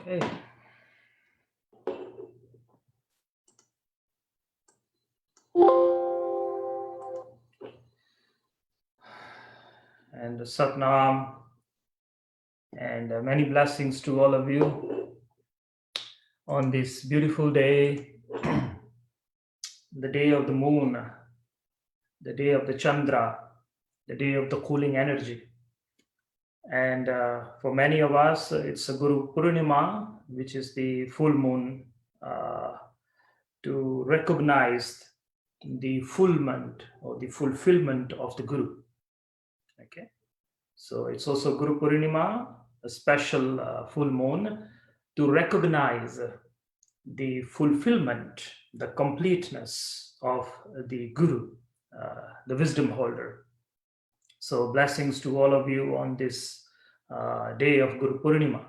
Okay. And Satnam and many blessings to all of you on this beautiful day, the day of the moon, the day of the Chandra, the day of the cooling energy. And for many of us, it's a Guru Purnima, which is the full moon, to recognize the fulfillment or the fulfillment of the Guru. Okay. So it's also Guru Purnima, a special full moon to recognize the fulfillment, the completeness of the Guru, the wisdom holder. So blessings to all of you on this day of Guru Purnima.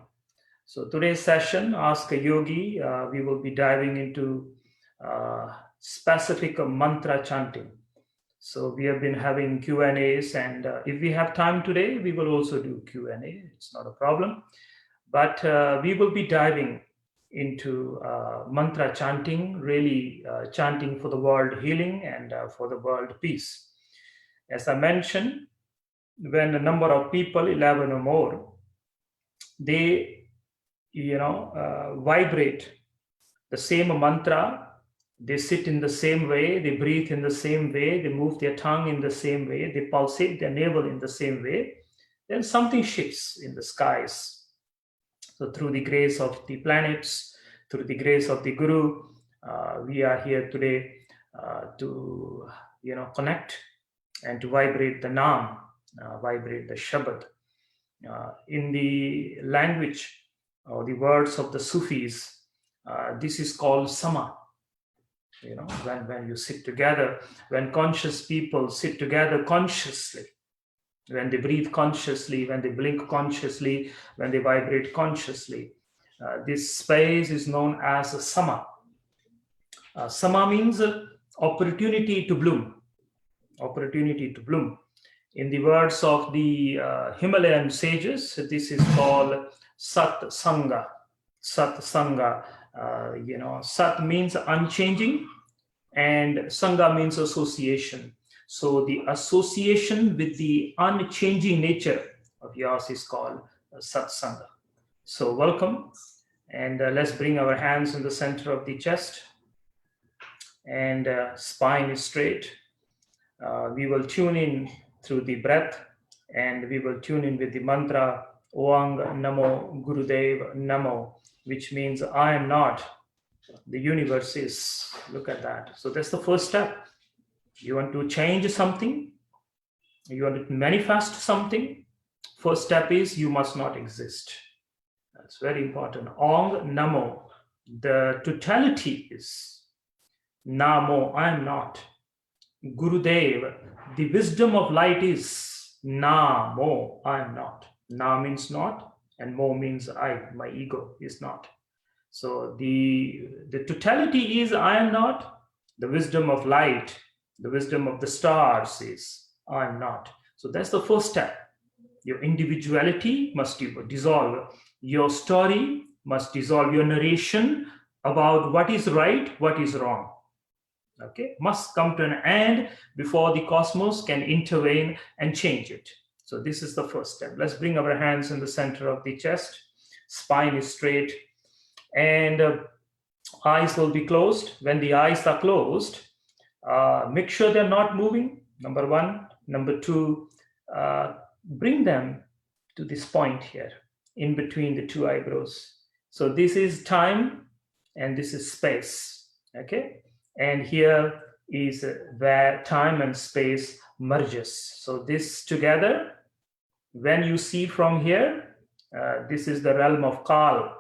So today's session, Ask a Yogi, we will be diving into specific mantra chanting. So we have been having Q&As, and if we have time today, we will also do Q&A. It's not a problem. But we will be diving into mantra chanting, really chanting for the world healing and for the world peace. As I mentioned, when a number of people, 11 or more, they, vibrate the same mantra, they sit in the same way, they breathe in the same way, they move their tongue in the same way, they pulsate their navel in the same way, then something shifts in the skies. So through the grace of the planets, through the grace of the Guru, we are here today to connect and to vibrate the Naam, vibrate the Shabad. In the language or the words of the Sufis, this is called Sama. When you sit together, when conscious people sit together consciously, when they breathe consciously, when they blink consciously, when they vibrate consciously, this space is known as a Sama. Sama means opportunity to bloom. Opportunity to bloom. In the words of the Himalayan sages, this is called Sat Sangha. Sat Sangha. Sat means unchanging, and Sangha means association. So the association with the unchanging nature of yours is called Satsanga. So welcome, and let's bring our hands in the center of the chest, and spine is straight. We will tune in through the breath, and we will tune in with the mantra Oang Namo Gurudev Namo, which means I am not, the universe is. Look at that. So that's the first step. You want to change something, you want to manifest something, first step is you must not exist. That's very important. Ong Namo, the totality is Namo, I am not. Gurudev, the wisdom of light is Namo, I am not. Na means not, and Mo means I, my ego is not. So the totality is I am not. The wisdom of light, the wisdom of the stars is I am not. So that's the first step. Your individuality must dissolve. Your story must dissolve. Your narration about what is right, what is wrong. Okay, must come to an end before the cosmos can intervene and change it. So this is the first step. Let's bring our hands in the center of the chest. Spine is straight, and eyes will be closed. When the eyes are closed, make sure they're not moving, number one. Number two, bring them to this point here, in between the two eyebrows. So this is time, and this is space, okay? And here is where time and space merges. So this together, when you see from here, this is the realm of Kal.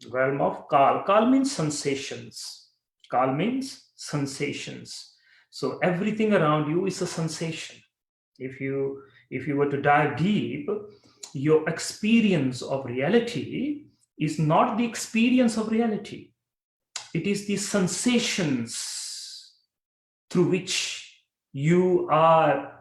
Realm of Kal. Kal means sensations. Kal means sensations. So everything around you is a sensation. If you were to dive deep, your experience of reality is not the experience of reality. It is the sensations through which you are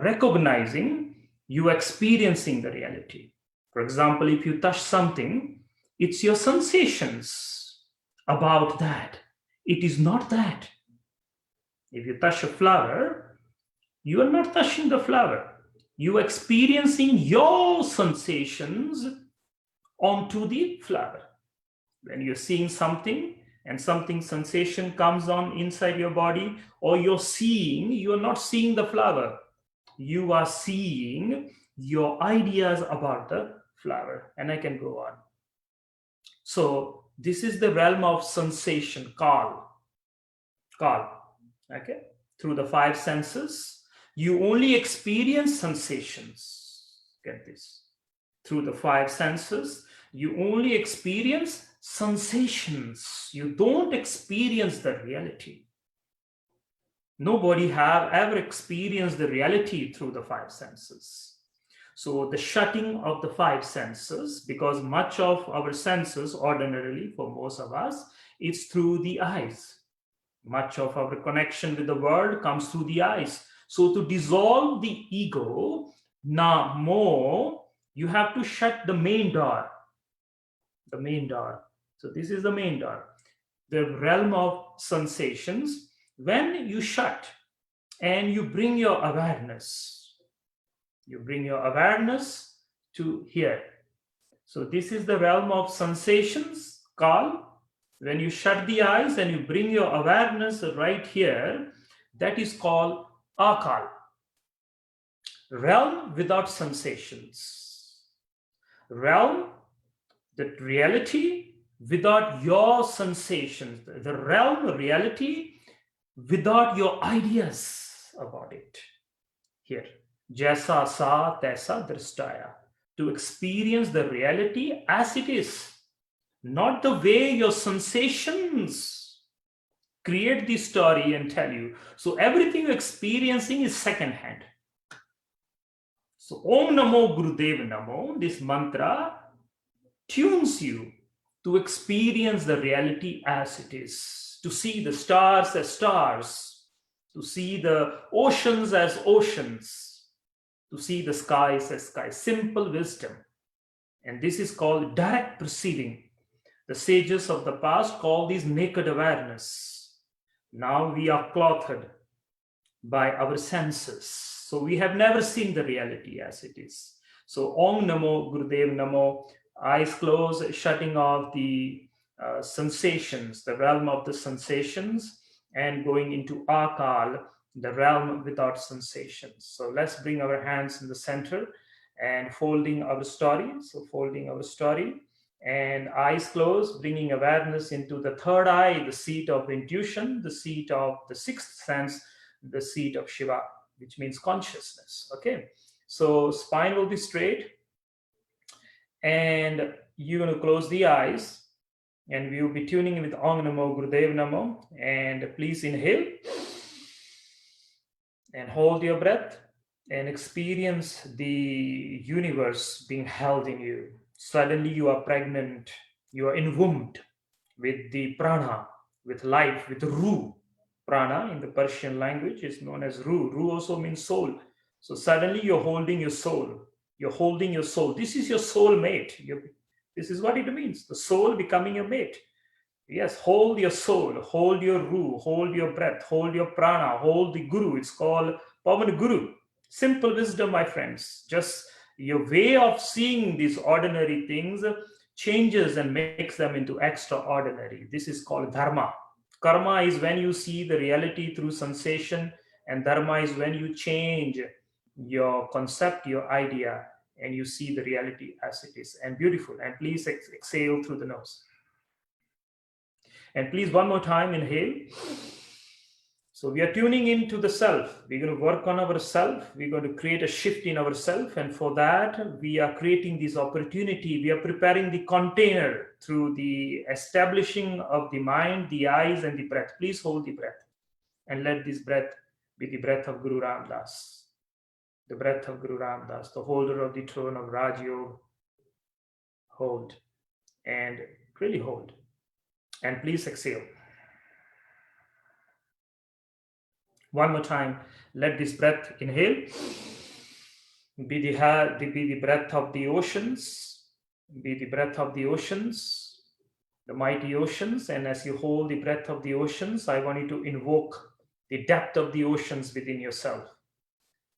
recognizing, you experiencing the reality. For example, if you touch something, It's your sensations about that. It is not that. If you touch a flower, you are not touching the flower. You are experiencing your sensations onto the flower. When you're seeing something and something sensation comes on inside your body, or you're seeing, you're not seeing the flower. You are seeing your ideas about the flower. And I can go on. So this is the realm of sensation, call. Okay, through the five senses you only experience sensations. Get this. Through the five senses you only experience sensations. You don't experience the reality. Nobody have ever experienced the reality through the five senses. So the shutting of the five senses, because much of our senses ordinarily for most of us, it's through the eyes. Much of our connection with the world comes through the eyes. So to dissolve the ego, now more, you have to shut the main door. The main door. So this is the main door. The realm of sensations. When you shut and you bring your awareness to here. So this is the realm of sensations, call. When you shut the eyes and you bring your awareness right here, that is called akal. Realm without sensations. Realm, that reality without your sensations. The realm, reality without your ideas about it. Here, jaisa sa taisa drishtaya. To experience the reality as it is. Not the way your sensations create the story and tell you. So everything you're experiencing is second-hand. So Om Namo Gurudev Namo, this mantra tunes you to experience the reality as it is, to see the stars as stars, to see the oceans as oceans, to see the skies as skies. Simple wisdom. And this is called direct perceiving. The sages of the past call this naked awareness. Now we are clothed by our senses. So we have never seen the reality as it is. So Om Namo Gurudev Namo, eyes closed, shutting off the sensations, the realm of the sensations, and going into Akal, the realm without sensations. So let's bring our hands in the center and folding our story. So folding our story. And eyes closed, bringing awareness into the third eye, the seat of intuition, the seat of the sixth sense, the seat of Shiva, which means consciousness. Okay, so spine will be straight, and you're going to close the eyes, and we will be tuning in with Om Namo Gurudev Namo. And please inhale and hold your breath and experience the universe being held in you. Suddenly you are pregnant, you are enwombed with the prana, with life, with Ru. Prana in the Persian language is known as Ru. Ru also means soul. So suddenly you're holding your soul. You're holding your soul. This is your soul mate. This is what it means. The soul becoming your mate. Yes, hold your soul, hold your Ru, hold your breath, hold your prana, hold the Guru. It's called Pavan Guru. Simple wisdom, my friends. Just your way of seeing these ordinary things changes and makes them into extraordinary. This is called dharma. Karma is when you see the reality through sensation, and dharma is when you change your concept, your idea, and you see the reality as it is. And beautiful. And please exhale through the nose. And please, one more time, inhale. So we are tuning into the self. We're going to work on our self. We're going to create a shift in ourself. And for that, we are creating this opportunity. We are preparing the container through the establishing of the mind, the eyes, and the breath. Please hold the breath. And let this breath be the breath of Guru Ram Das. The breath of Guru Ram Das, the holder of the throne of Raj Yoga. Hold. And really hold. And please exhale. One more time, let this breath inhale be the breath of the oceans, be the breath of the oceans, the mighty oceans. And as you hold the breath of the oceans, I want you to invoke the depth of the oceans within yourself.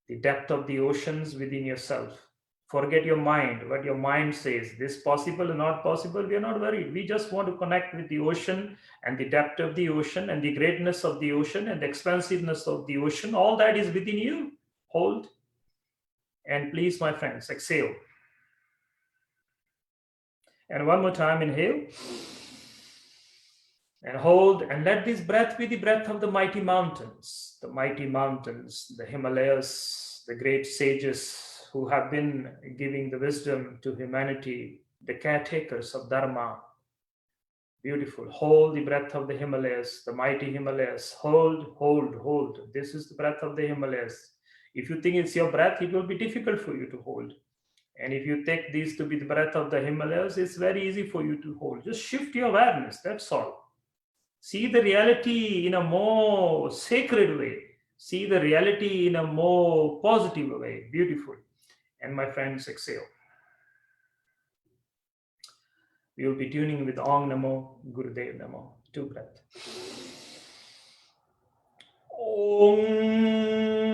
The depth of the oceans within yourself. Forget your mind, what your mind says. This possible or not possible, we are not worried. We just want to connect with the ocean and the depth of the ocean and the greatness of the ocean and the expansiveness of the ocean. All that is within you. Hold. And please, my friends, exhale. And one more time, inhale. And hold, and let this breath be the breath of the mighty mountains, the Himalayas, the great sages who have been giving the wisdom to humanity, the caretakers of Dharma. Beautiful. Hold the breath of the Himalayas, the mighty Himalayas. Hold, hold, hold. This is the breath of the Himalayas. If you think it's your breath, it will be difficult for you to hold. And if you take these to be the breath of the Himalayas, it's very easy for you to hold. Just shift your awareness, that's all. See the reality in a more sacred way. See the reality in a more positive way. Beautiful. And my friends, exhale. We will be tuning with Ong Namo, Gurudev Namo. 2 breath. Om.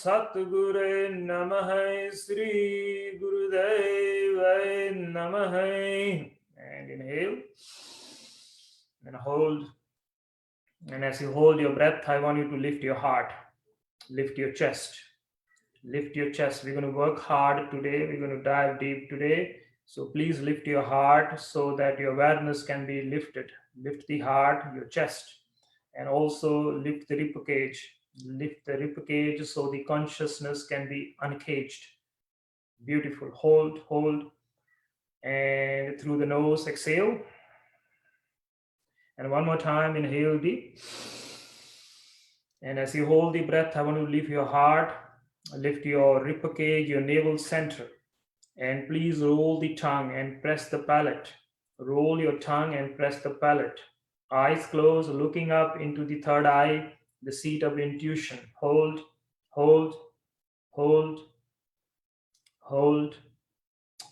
Satguru Namaha Sri Gurudeva Namaha. And inhale and hold. And as you hold your breath, I want you to lift your heart, lift your chest, lift your chest. We're going to work hard today. We're going to dive deep today. So please lift your heart so that your awareness can be lifted. Lift the heart, your chest, and also lift the ribcage. Lift the ribcage so the consciousness can be uncaged. Beautiful. Hold, hold. And through the nose, exhale. And one more time, inhale deep. And as you hold the breath, I want to lift your heart, lift your ribcage, your navel center. And please roll the tongue and press the palate. Roll your tongue and press the palate. Eyes closed, looking up into the third eye, the seat of intuition. Hold, hold, hold, hold.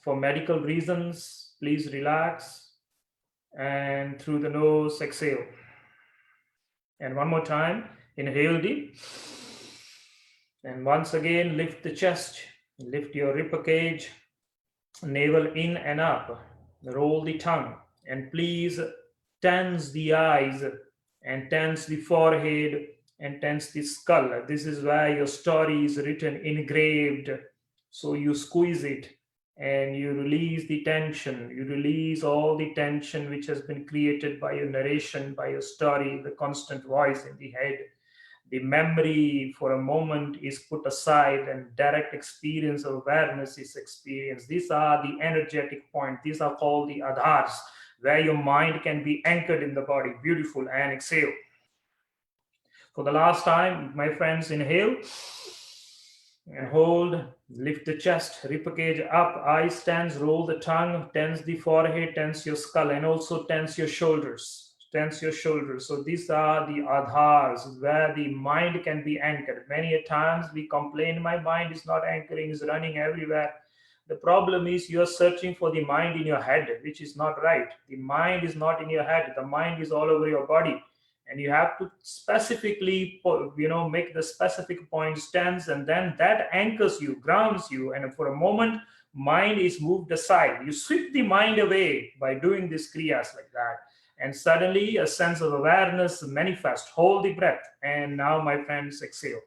For medical reasons, please relax. And through the nose, exhale. And one more time, inhale deep. And once again, lift the chest, lift your ribcage, navel in and up. Roll the tongue. And please tense the eyes and tense the forehead and tense the skull. This is where your story is written, engraved. So you squeeze it and you release the tension. You release all the tension which has been created by your narration, by your story, the constant voice in the head. The memory for a moment is put aside and direct experience of awareness is experienced. These are the energetic points. These are called the adhars, where your mind can be anchored in the body. Beautiful. And exhale. For the last time, my friends, inhale and hold. Lift the chest, ribcage up, eyes tense, roll the tongue, tense the forehead, tense your skull, and also tense your shoulders. Tense your shoulders. So these are the adhars where the mind can be anchored. Many a times we complain, my mind is not anchoring, is running everywhere. The problem is you are searching for the mind in your head, which is not right. The mind is not in your head. The mind is all over your body, and you have to specifically make the specific points tense, and then that anchors you, grounds you, and for a moment mind is moved aside. You sweep the mind away by doing these kriyas like that, and suddenly a sense of awareness manifests. Hold the breath, and now, my friends, exhale,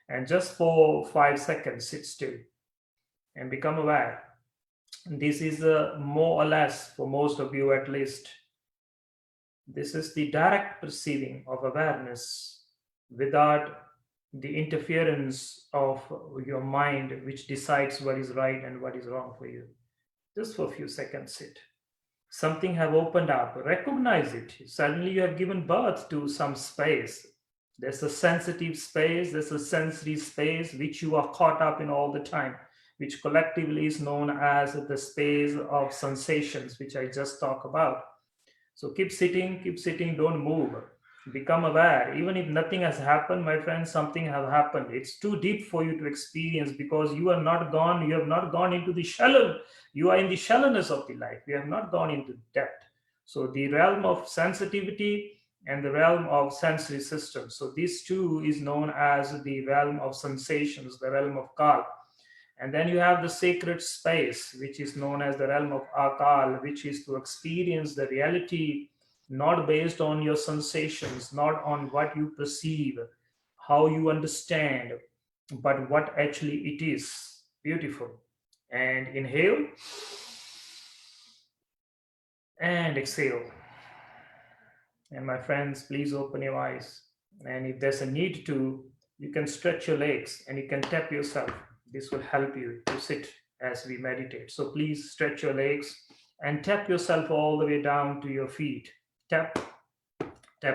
and just for 5 seconds sit still and become aware. This is more or less, for most of you at least, this is the direct perceiving of awareness without the interference of your mind, which decides what is right and what is wrong for you. Just for a few seconds sit. Something have opened up. Recognize it. Suddenly you have given birth to some space. There's a sensitive space. There's a sensory space which you are caught up in all the time, which collectively is known as the space of sensations, which I just talked about. So keep sitting, don't move. Become aware. Even if nothing has happened, my friends, something has happened. It's too deep for you to experience because you have not gone into the shallow. You are in the shallowness of the life. You have not gone into depth. So the realm of sensitivity and the realm of sensory system. So these two is known as the realm of sensations, the realm of kal. And then you have the sacred space, which is known as the realm of akal, which is to experience the reality not based on your sensations, not on what you perceive, how you understand, but what actually it is. Beautiful. And inhale and exhale. And my friends, please open your eyes. And if there's a need to, you can stretch your legs and you can tap yourself. This will help you to sit as we meditate. So please stretch your legs and tap yourself all the way down to your feet. Tap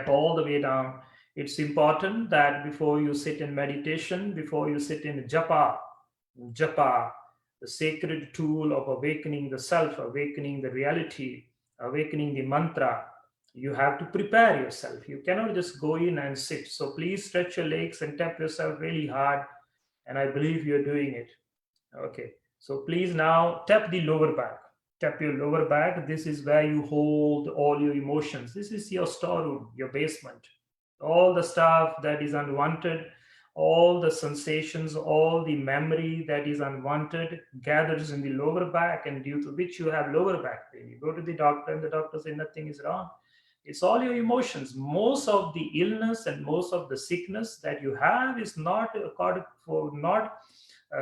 all the way down. It's important that before you sit in meditation, before you sit in japa, the sacred tool of awakening the self, awakening the reality, awakening the mantra, you have to prepare yourself. You cannot just go in and sit. So please stretch your legs and tap yourself really hard. And I believe you're doing it. Okay. So please now tap the lower back. Tap your lower back. This is where you hold all your emotions. This is your storeroom, your basement. All the stuff that is unwanted, all the sensations, all the memory that is unwanted gathers in the lower back, and due to which you have lower back pain. You go to the doctor and the doctor says nothing is wrong. It's all your emotions. Most of the illness and most of the sickness that you have is not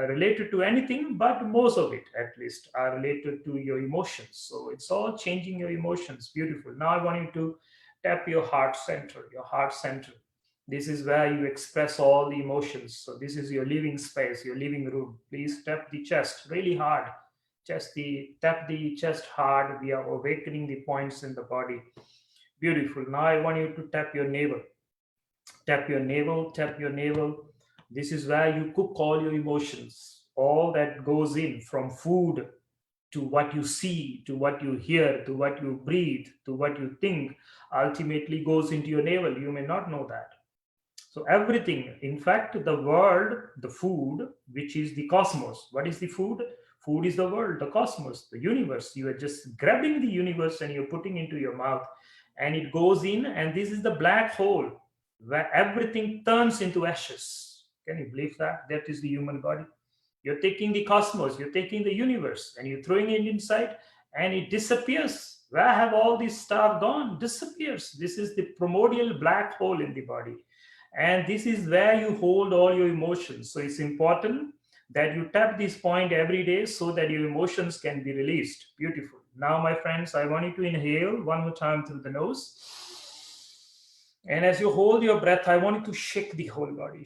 related to anything, but most of it at least are related to your emotions. So it's all changing your emotions. Beautiful. Now I want you to tap your heart center. This is where you express all the emotions. So this is your living space, your living room. Please tap the chest really hard. Tap the chest hard. We are awakening the points in the body. Beautiful. Now I want you to tap your navel. Tap your navel. This is where you cook all your emotions. All that goes in, from food to what you see, to what you hear, to what you breathe, to what you think, ultimately goes into your navel. You may not know that. So everything, in fact, the world, the food, which is the cosmos. What is the food? Food is the world, the cosmos, the universe. You are just grabbing the universe and you're putting into your mouth, and it goes in, and this is the black hole where everything turns into ashes. Can you believe that? That is the human body. You're taking the cosmos, you're taking the universe, and you're throwing it inside, and it disappears. Where have all this stuff gone? Disappears. This is the primordial black hole in the body. And this is where you hold all your emotions. So it's important that you tap this point every day so that your emotions can be released. Beautiful. Now, my friends, I want you to inhale one more time through the nose And as you hold your breath, I want you to shake the whole body,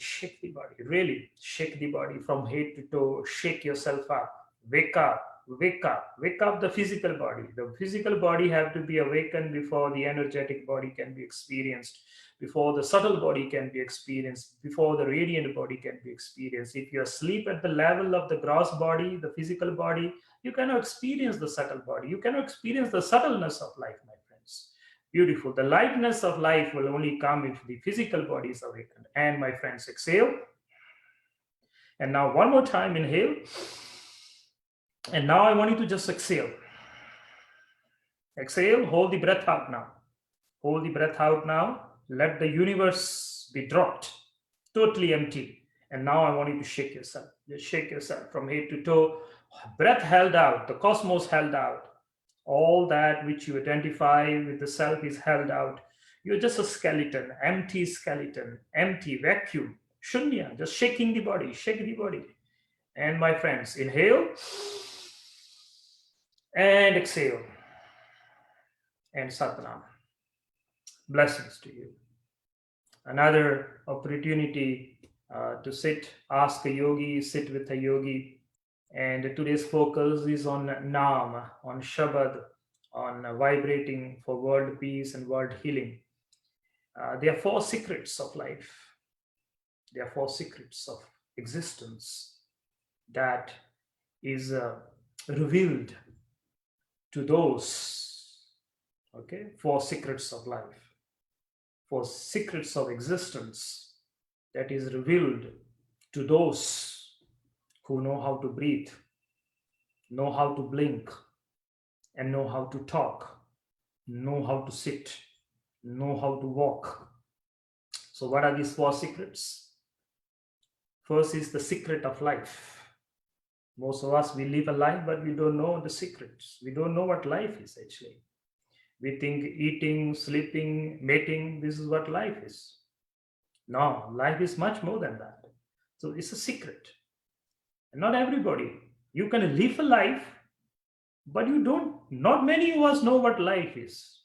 really shake the body from head to toe, shake yourself up, wake up, wake up the physical body. The physical body have to be awakened before the energetic body can be experienced, before the subtle body can be experienced, before the radiant body can be experienced. If you are asleep at the level of the gross body, the physical body, you cannot experience the subtle body. You cannot experience the subtleness of life, my friends. Beautiful. The lightness of life will only come if the physical body is awakened. And my friends, exhale. And now one more time, inhale. And now I want you to just exhale. Exhale, hold the breath out now. Hold the breath out now. Let the universe be dropped, totally empty. And now I want you to shake yourself. Just shake yourself from head to toe. Breath held out, the cosmos held out. All that which you identify with the self is held out. You're just a skeleton, empty vacuum, Shunya, just shaking the body, shake the body. And my friends, inhale and exhale. And Satnam. Blessings to you. Another opportunity to sit, ask a yogi, sit with a yogi. And today's focus is on Naam, on Shabad, on vibrating for world peace and world healing. There are 4 secrets of life. There are 4 secrets of existence that is revealed to those, 4 secrets of life, 4 secrets of existence that is revealed to those who know how to breathe, know how to blink, and know how to talk, know how to sit, know how to walk. So what are these 4 secrets? First is the secret of life. Most of us, we live a life, but we don't know the secrets. We don't know what life is actually. We think eating, sleeping, mating, this is what life is. No, life is much more than that. So it's a secret. And not everybody. You can live a life, but not many of us know what life is.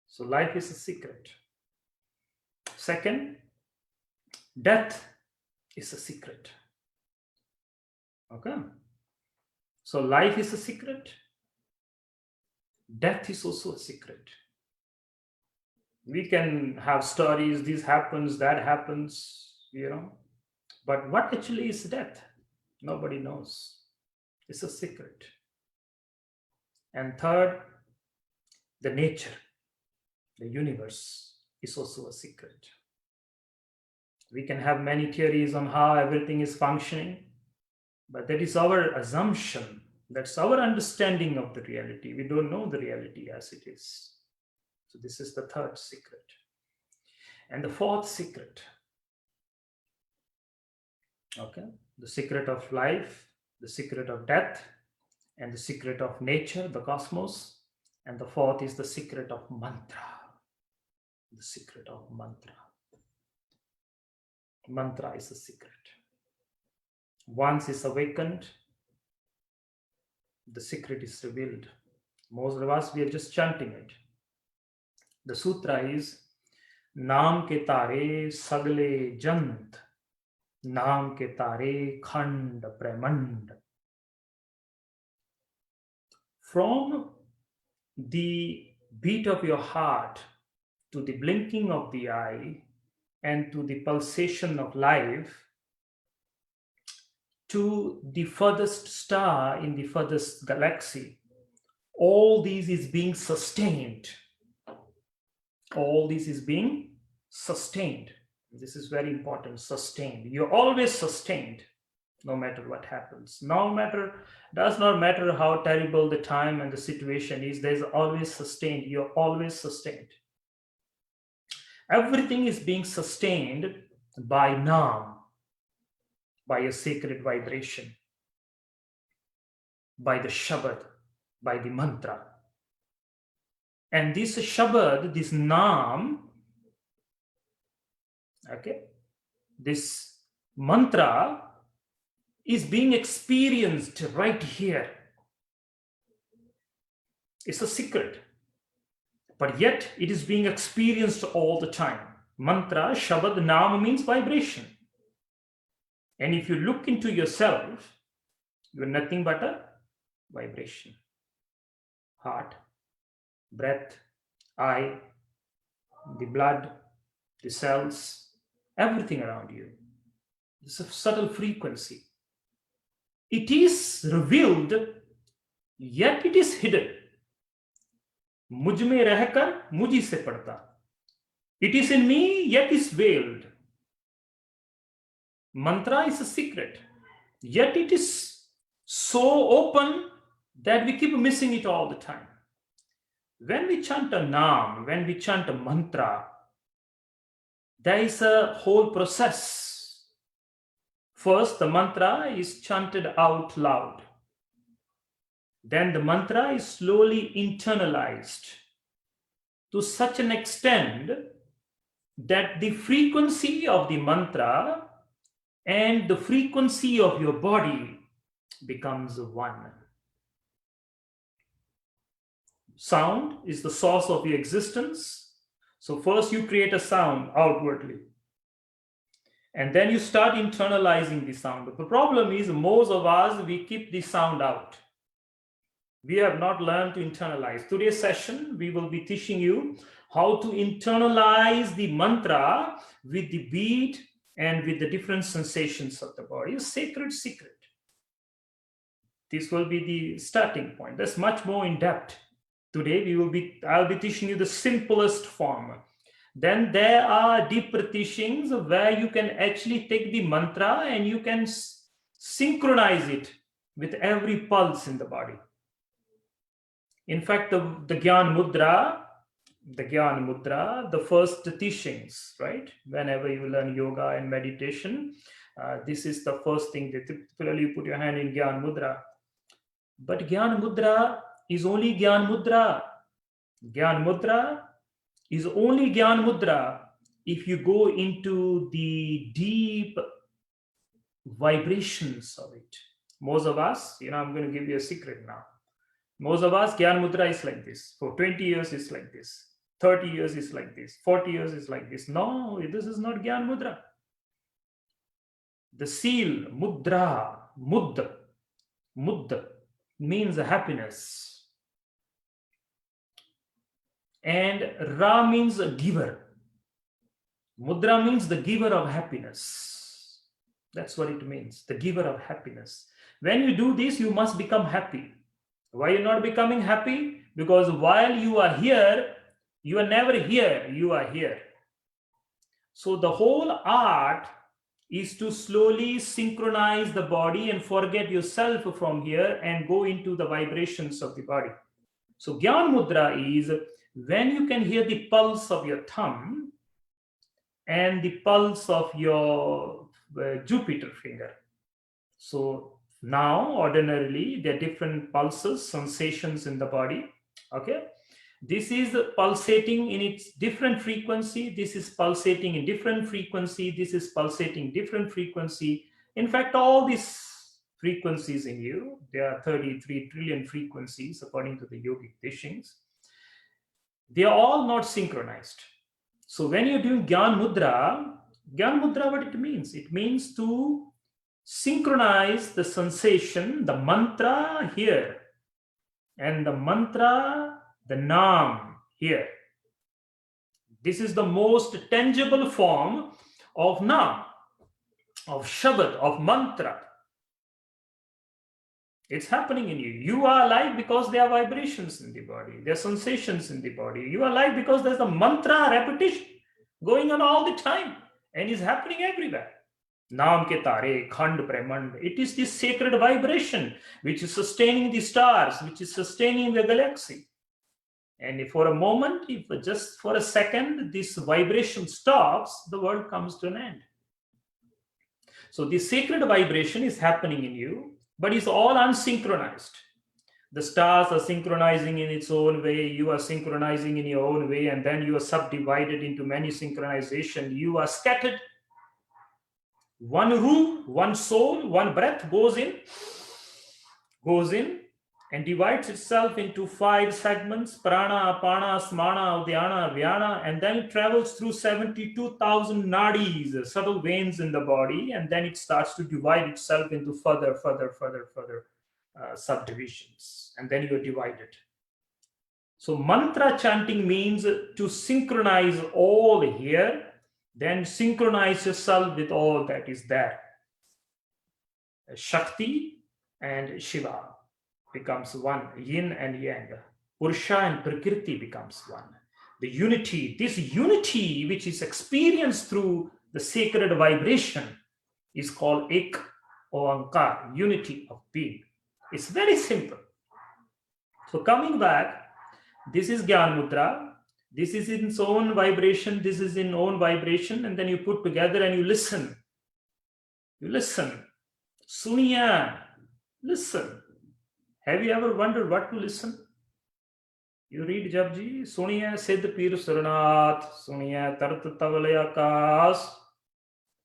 So life is a secret. Second, death is a secret. Okay. So life is a secret. Death is also a secret. We can have stories, this happens, that happens, But what actually is death? Nobody knows. It's a secret. And third, the nature, the universe is also a secret. We can have many theories on how everything is functioning, but that is our assumption. That's our understanding of the reality. We don't know the reality as it is. So this is the third secret. And the fourth secret, the secret of life, the secret of death, and the secret of nature, the cosmos. And the fourth is the secret of mantra. The secret of mantra. Mantra is a secret. Once it's awakened, the secret is revealed. Most of us, we are just chanting it. The sutra is Naam ke tare sagle jant, Naam ke tare khand premand. From the beat of your heart to the blinking of the eye and to the pulsation of life, to the furthest star in the furthest galaxy, all this is being sustained. All this is being sustained. This is very important, sustained. You're always sustained, no matter what happens. Does not matter how terrible the time and the situation is, there's always sustained. You're always sustained. Everything is being sustained by Naam, by a sacred vibration, by the Shabad, by the mantra. And this Shabad, this Naam, this mantra is being experienced right here. It's a secret, but yet it is being experienced all the time. Mantra, Shabad, Naam means vibration. And if you look into yourself, you're nothing but a vibration. Heart, breath, eye, the blood, the cells, everything around you. It's a subtle frequency. It is revealed, yet it is hidden. मुझ में रहकर मुझी से पड़ता. It is in me, yet is veiled. Mantra is a secret, yet it is so open that we keep missing it all the time. When we chant a naam, when we chant a mantra, there is a whole process. First, the mantra is chanted out loud. Then the mantra is slowly internalized to such an extent that the frequency of the mantra and the frequency of your body becomes one. Sound is the source of your existence. So first you create a sound outwardly. And then you start internalizing the sound. But the problem is most of us, we keep the sound out. We have not learned to internalize. Today's session, we will be teaching you how to internalize the mantra with the beat and with the different sensations of the body. A sacred secret. This will be the starting point. That's much more in depth. Today, I'll be teaching you the simplest form. Then there are deeper teachings where you can actually take the mantra and you can synchronize it with every pulse in the body. In fact, the Gyan Mudra, the first teachings, right? Whenever you learn yoga and meditation, this is the first thing that typically you put your hand in Gyan Mudra. But Gyan Mudra is only Gyan Mudra. Gyan Mudra is only Gyan Mudra if you go into the deep vibrations of it. Most of us, I'm going to give you a secret now. Most of us, Gyan Mudra is like this. For 20 years, it's like this. 30 years is like this. 40 years is like this. No, this is not Gyan Mudra. The Seal Mudra, Mud means happiness. And Ra means a giver. Mudra means the giver of happiness. That's what it means, the giver of happiness. When you do this, you must become happy. Why are you not becoming happy? Because while you are here, you are never here, you are here. So the whole art is to slowly synchronize the body and forget yourself from here and go into the vibrations of the body. So Gyan Mudra is when you can hear the pulse of your thumb and the pulse of your Jupiter finger. So now, ordinarily, there are different pulses, sensations in the body. Okay, this is pulsating in its different frequency. This is pulsating in different frequency. This is pulsating different frequency. In fact, all these frequencies in you, there are 33 trillion frequencies according to the yogic teachings. They are all not synchronized. So when you're doing Gyan Mudra, what it means? It means to synchronize the sensation, the mantra here, and the mantra, the naam here. This is the most tangible form of naam, of shabad, of mantra. It's happening in you. You are alive because there are vibrations in the body. There are sensations in the body. You are alive because there's a mantra repetition going on all the time and is happening everywhere. Naam ke tare, khand brahmand. It is this sacred vibration which is sustaining the stars, which is sustaining the galaxy. And if for a moment, if just for a second, this vibration stops, the world comes to an end. So the sacred vibration is happening in you, but it's all unsynchronized. The stars are synchronizing in its own way. You are synchronizing in your own way. And then you are subdivided into many synchronization. You are scattered. One room, one soul, one breath goes in, and divides itself into 5 segments: prana, apana, smana, udyana, vyana, and then it travels through 72,000 nadis, subtle veins in the body, and then it starts to divide itself into further subdivisions, and then you're divided. So mantra chanting means to synchronize all here, then synchronize yourself with all that is there. Shakti and Shiva becomes one, yin and yang. Purusha and Prakriti becomes one. The unity, this unity which is experienced through the sacred vibration is called Ek Oankar, unity of being. It's very simple. So coming back, this is Gyan Mudra. This is in its own vibration. This is in own vibration. And then you put together and you listen. You listen. Shunya. Listen. Have you ever wondered what to listen? You read Japji. Shunya Siddh Pir Surnath. Shunya Tart Tavalya Kas.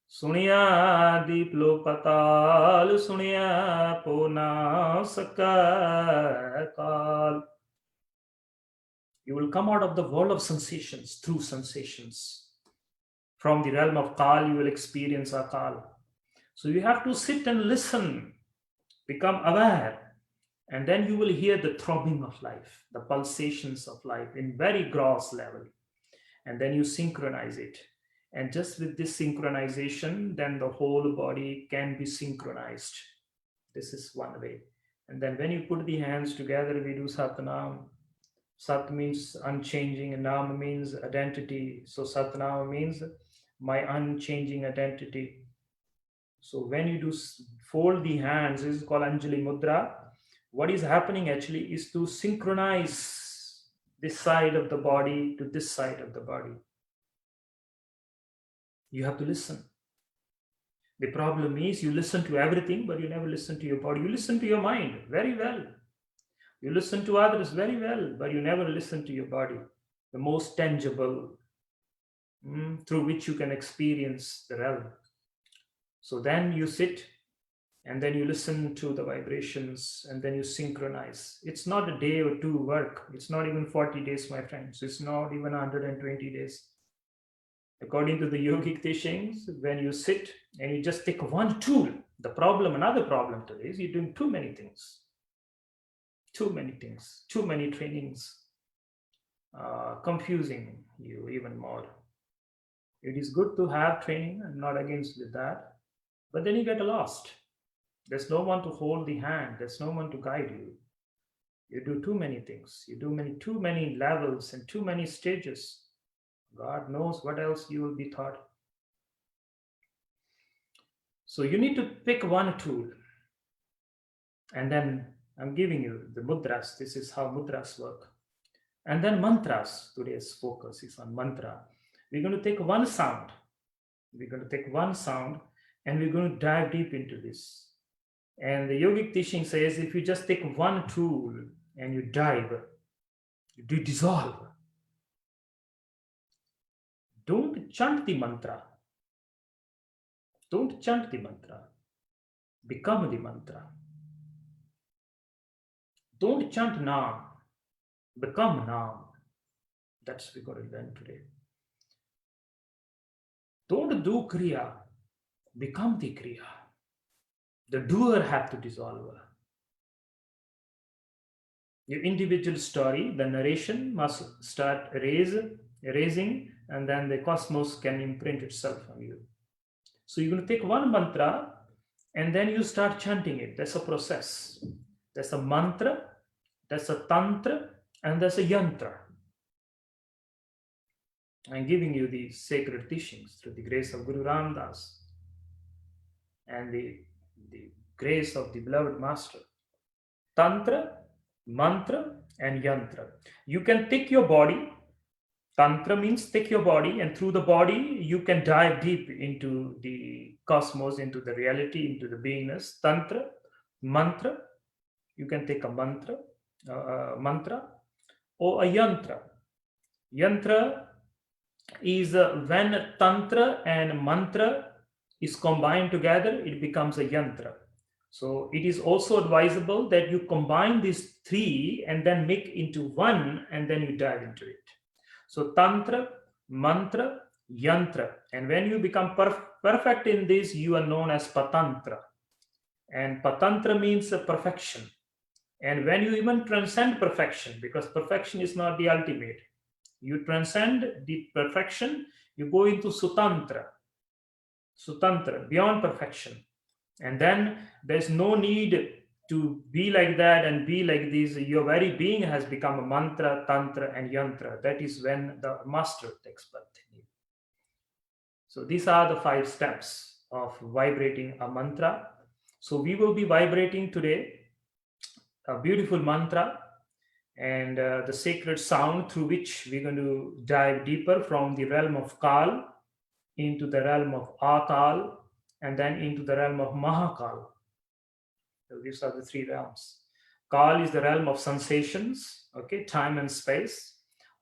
Shunya Deep Lopatal. Shunya Pona Sakakal. You will come out of the world of sensations through sensations. From the realm of Kal, you will experience Akal. So you have to sit and listen, become aware, and then you will hear the throbbing of life, the pulsations of life in very gross level. And then you synchronize it. And just with this synchronization, then the whole body can be synchronized. This is one way. And then when you put the hands together, we do Satnam. Sat means unchanging and Nam means identity. So Satnam means my unchanging identity. So when you do fold the hands, this is called Anjali Mudra. What is happening actually is to synchronize this side of the body to this side of the body. You have to listen. The problem is you listen to everything, but you never listen to your body. You listen to your mind very well. You listen to others very well, but you never listen to your body, the most tangible, through which you can experience the realm. So then you sit and then you listen to the vibrations and then you synchronize. It's not a day or two work. It's not even 40 days, my friends. It's not even 120 days. According to the yogic teachings, when you sit and you just take one tool, another problem today is you're doing too many things. Too many things, too many trainings, confusing you even more. It is good to have training, I'm not against with that, but then you get lost. There's no one to hold the hand, there's no one to guide you. You do too many things, you do too many levels and too many stages. God knows what else you will be taught. So you need to pick one tool, and then I'm giving you the mudras. This is how mudras work. And then mantras. Today's focus is on mantra. We're going to take one sound. We're going to take one sound and we're going to dive deep into this. And the yogic teaching says if you just take one tool and you dive, you dissolve. Don't chant the mantra. Don't chant the mantra. Become the mantra. Don't chant Nam, become Nam. That's what we're going to learn today. Don't do Kriya, become the Kriya. The doer have to dissolve. Your individual story, the narration must start erasing, and then the cosmos can imprint itself on you. So you're going to take one mantra and then you start chanting it. That's a process. There's a mantra, there's a tantra, and there's a yantra. I'm giving you the sacred teachings through the grace of Guru Ram Das and the grace of the beloved Master. Tantra, mantra, and yantra. You can take your body. Tantra means take your body, and through the body, you can dive deep into the cosmos, into the reality, into the beingness. Tantra, mantra. You can take a mantra or a yantra. Yantra is when tantra and mantra is combined together, it becomes a yantra. So it is also advisable that you combine these three and then make into one, and then you dive into it. So Tantra, Mantra, Yantra. And when you become perfect in this, you are known as Patantra. And Patantra means perfection. And when you even transcend perfection, because perfection is not the ultimate, you transcend the perfection, you go into Sutantra. Sutantra, beyond perfection. And then there's no need to be like that and be like this. Your very being has become a mantra, tantra, and yantra. That is when the master takes birth in you. So these are the 5 steps of vibrating a mantra. So we will be vibrating today a beautiful mantra and the sacred sound through which we're going to dive deeper from the realm of Kal into the realm of Akal and then into the realm of Mahakal. So these are the 3 realms. Kal is the realm of sensations, okay, time and space.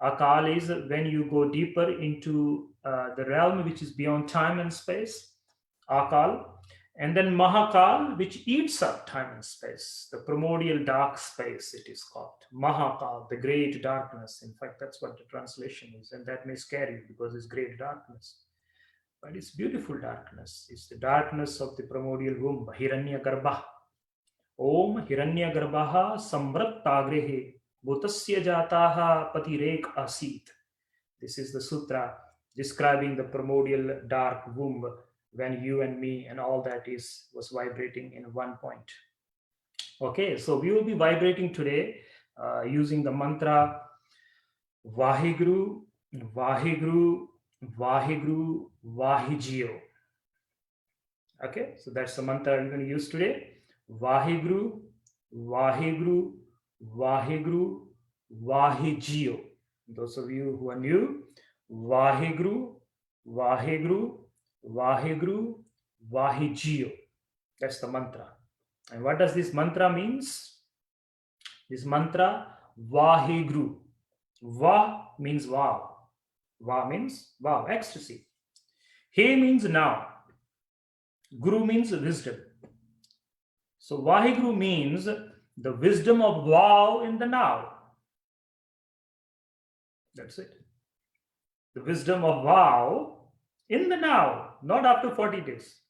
Akal is when you go deeper into the realm which is beyond time and space, Akal. And then Mahakal, which eats up time and space, the primordial dark space, it is called. Mahakal, the great darkness. In fact, that's what the translation is. And that may scare you because it's great darkness. But it's beautiful darkness. It's the darkness of the primordial womb, Hiranya Garbha. Om Hiranya Garbha Samvrattagrehe Bhutasya Jataha Patirek Asit. This is the sutra describing the primordial dark womb when you and me and all that was vibrating in one point. Okay, so we will be vibrating today using the mantra Vaheguru, Vaheguru, Vaheguru, Vahijio. Okay, so that's the mantra I'm going to use today. Vaheguru, Vaheguru, Vaheguru, Vahijio. Those of you who are new, Vaheguru, Vaheguru, Vaheguru, Vahijio. That's the mantra. And what does this mantra means? This mantra, Vaheguru. Va means wow. Va means wow, ecstasy. He means now. Guru means wisdom. So Vaheguru means the wisdom of wow in the now. That's it. The wisdom of wow in the now, not after 40 days.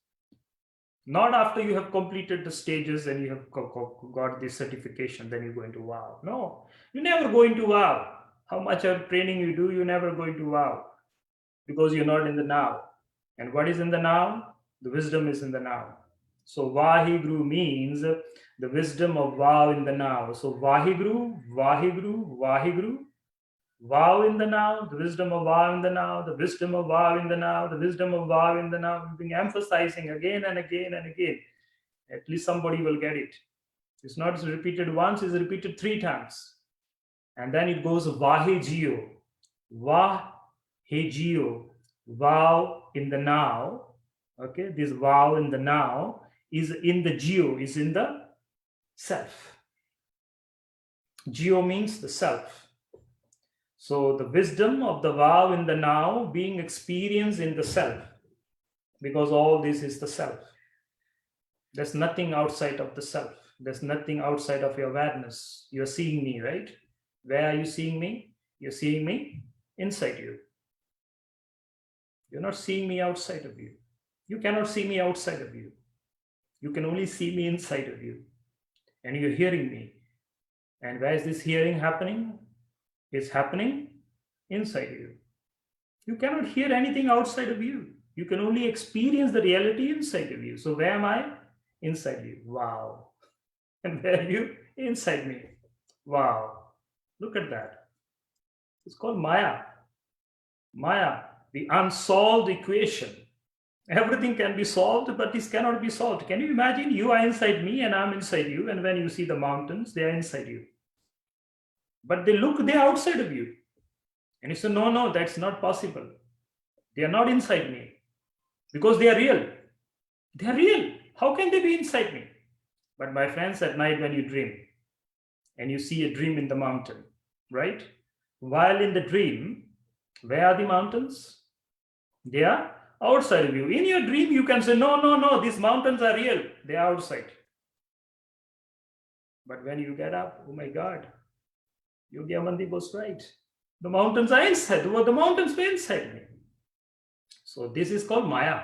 Not after you have completed the stages and you have got the certification, then you're going to wow. No, you're never going to wow. How much of training you do, you're never going to wow because you're not in the now. And what is in the now? The wisdom is in the now. So Vaheguru means the wisdom of wow in the now. So Vaheguru, Vaheguru, Vaheguru. Wow in the now, the wisdom of wow in the now, the wisdom of wow in the now, the wisdom of wow in the now. We've been emphasizing again and again and again. At least somebody will get it. It's not repeated once, it's repeated 3 times. And then it goes Vahejio, Vahejio, wow in the now. Okay, this wow in the now is in the geo, is in the self. Geo means the self. So the wisdom of the vow in the now being experienced in the self, because all this is the self. There's nothing outside of the self. There's nothing outside of your awareness. You're seeing me, right? Where are you seeing me? You're seeing me inside you. You're not seeing me outside of you. You cannot see me outside of you. You can only see me inside of you. And you're hearing me. And where is this hearing happening? It's happening inside you. You cannot hear anything outside of you. You can only experience the reality inside of you. So where am I? Inside you. Wow. And where are you? Inside me. Wow. Look at that. It's called Maya. Maya, the unsolved equation. Everything can be solved, but this cannot be solved. Can you imagine? You are inside me and I'm inside you. And when you see the mountains, they are inside you. But they're outside of you. And you say, no, that's not possible. They are not inside me because they are real. They are real. How can they be inside me? But my friends, at night when you dream and you see a dream in the mountain, right? While in the dream, where are the mountains? They are outside of you. In your dream, you can say, no, these mountains are real. They are outside. But when you get up, oh my God, Yogi Amandeep was right. The mountains are inside. The mountains were inside me. So this is called Maya.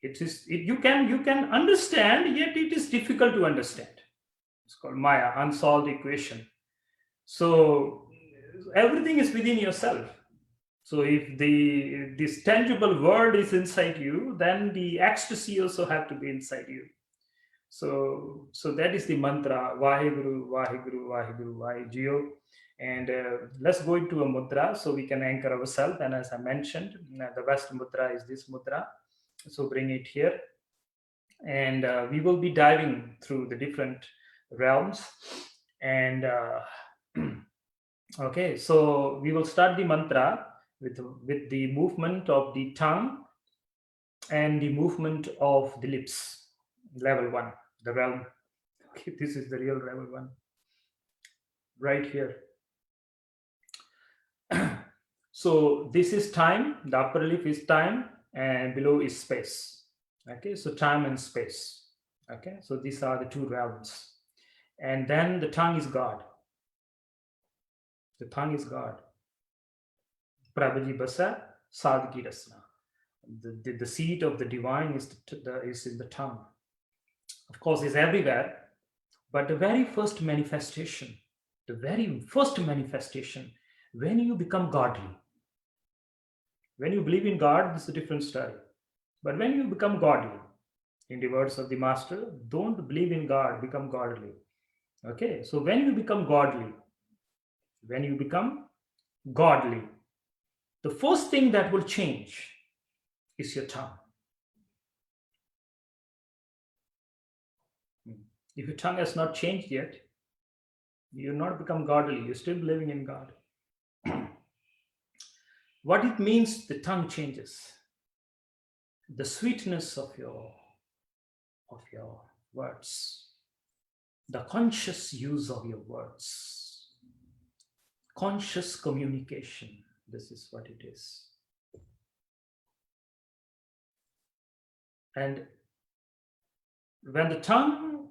You can understand, yet it is difficult to understand. It's called Maya, unsolved equation. So everything is within yourself. So if this tangible world is inside you, then the ecstasy also have to be inside you. So that is the mantra, Vaheguru, Vaheguru, Vaheguru, Vaheguru. And let's go into a mudra so we can anchor ourselves. And as I mentioned, the best mudra is this mudra. So bring it here. And we will be diving through the different realms. And okay, so we will start the mantra with the movement of the tongue and the movement of the lips. Level 1, the realm. Okay, this is the real level 1. Right here. So this is time, the upper lip is time, and below is space. Okay, so time and space. Okay, so these are the two realms. And then the tongue is God. The tongue is God. Prabhaji Basa Sadhki Rasna. The seat of the divine is in the tongue. Of course, it's everywhere. But the very first manifestation, when you become godly, when you believe in God, this is a different story. But when you become godly, in the words of the master, don't believe in God, become godly. Okay, so when you become godly, the first thing that will change is your tongue. If your tongue has not changed yet, you're not become godly, you're still believing in God. What it means, the tongue changes. The sweetness of your words, the conscious use of your words, conscious communication. This is what it is. And when the tongue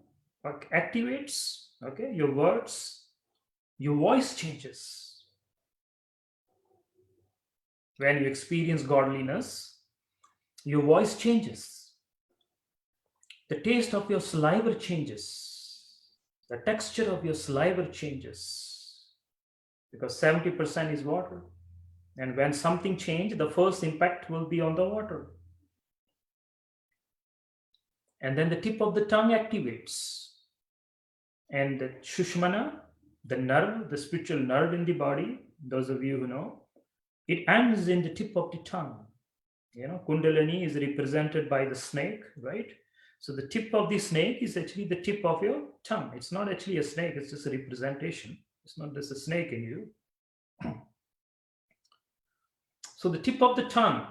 activates, okay, your words, your voice changes. When you experience godliness, your voice changes. The taste of your saliva changes. The texture of your saliva changes. Because 70% is water. And when something changes, the first impact will be on the water. And then the tip of the tongue activates. And the Shushmana, the nerve, the spiritual nerve in the body, those of you who know, it ends in the tip of the tongue. You know, Kundalini is represented by the snake, right? So the tip of the snake is actually the tip of your tongue. It's not actually a snake, it's just a representation. It's not just a snake in you. So the tip of the tongue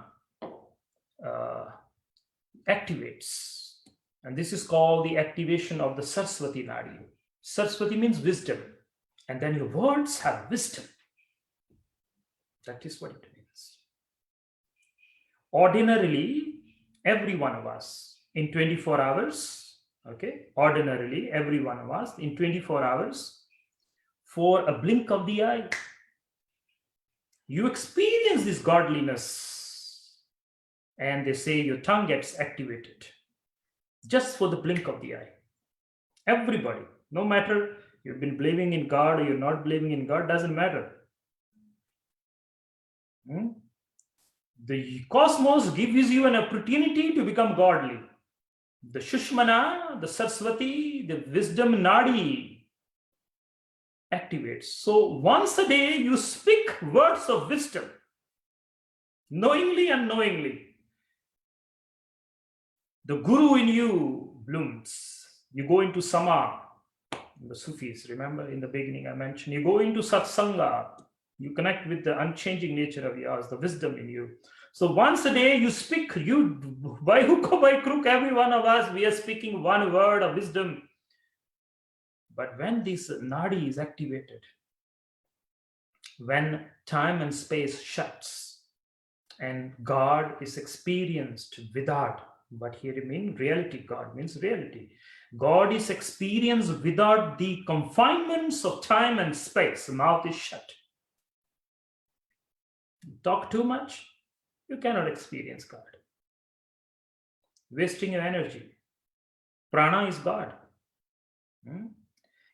activates. And this is called the activation of the Sarsvatinari. Sarsvati means wisdom. And then your words have wisdom. That is what it means. Ordinarily, every one of us in 24 hours, okay, ordinarily, every one of us in 24 hours, for a blink of the eye, you experience this godliness. And they say your tongue gets activated just for the blink of the eye. Everybody, no matter you've been believing in God or you're not believing in God, doesn't matter. The cosmos gives you an opportunity to become godly. The Shushmana, the Sarsvati, the wisdom Nadi activates. So once a day you speak words of wisdom, knowingly and unknowingly. The Guru in you blooms. You go into Sama, the Sufis, remember in the beginning I mentioned, you go into Satsanga, you connect with the unchanging nature of yours, the wisdom in you. So once a day you speak, by hook or by crook, every one of us, we are speaking one word of wisdom. But when this Nadi is activated, when time and space shuts, and God is experienced without But here it means reality. God means reality. God is experienced without the confinements of time and space. The mouth is shut. Talk too much, you cannot experience God. Wasting your energy. Prana is God.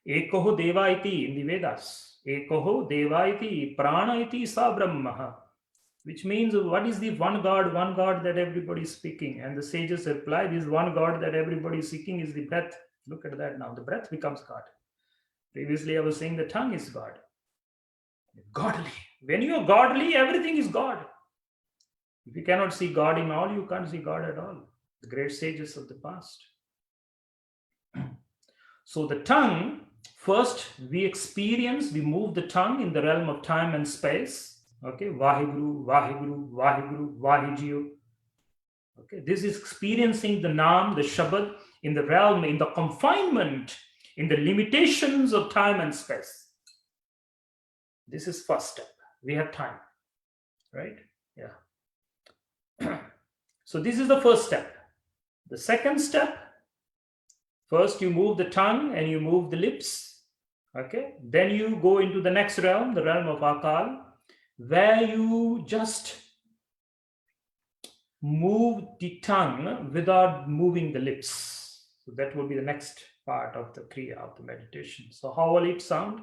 Ekoho deva iti in the Vedas. Ekoho deva iti prana iti sa brahma. Which means, what is the one God that everybody is speaking? And the sages reply, this one God that everybody is seeking is the breath. Look at that now. The breath becomes God. Previously, I was saying the tongue is God. Godly. When you are godly, everything is God. If you cannot see God in all, you can't see God at all. The great sages of the past. So the tongue, first we move the tongue in the realm of time and space. Okay, Vaheguru, Vaheguru, Vaheguru, Vahijiyo. Okay, this is experiencing the Naam, the Shabad in the realm, in the confinement, in the limitations of time and space. This is first step. We have time, right? Yeah. So this is the first step. The second step, first you move the tongue and you move the lips. Okay, then you go into the next realm, the realm of Akal, where you just move the tongue without moving the lips. So that will be the next part of the Kriya of the meditation. So how will it sound?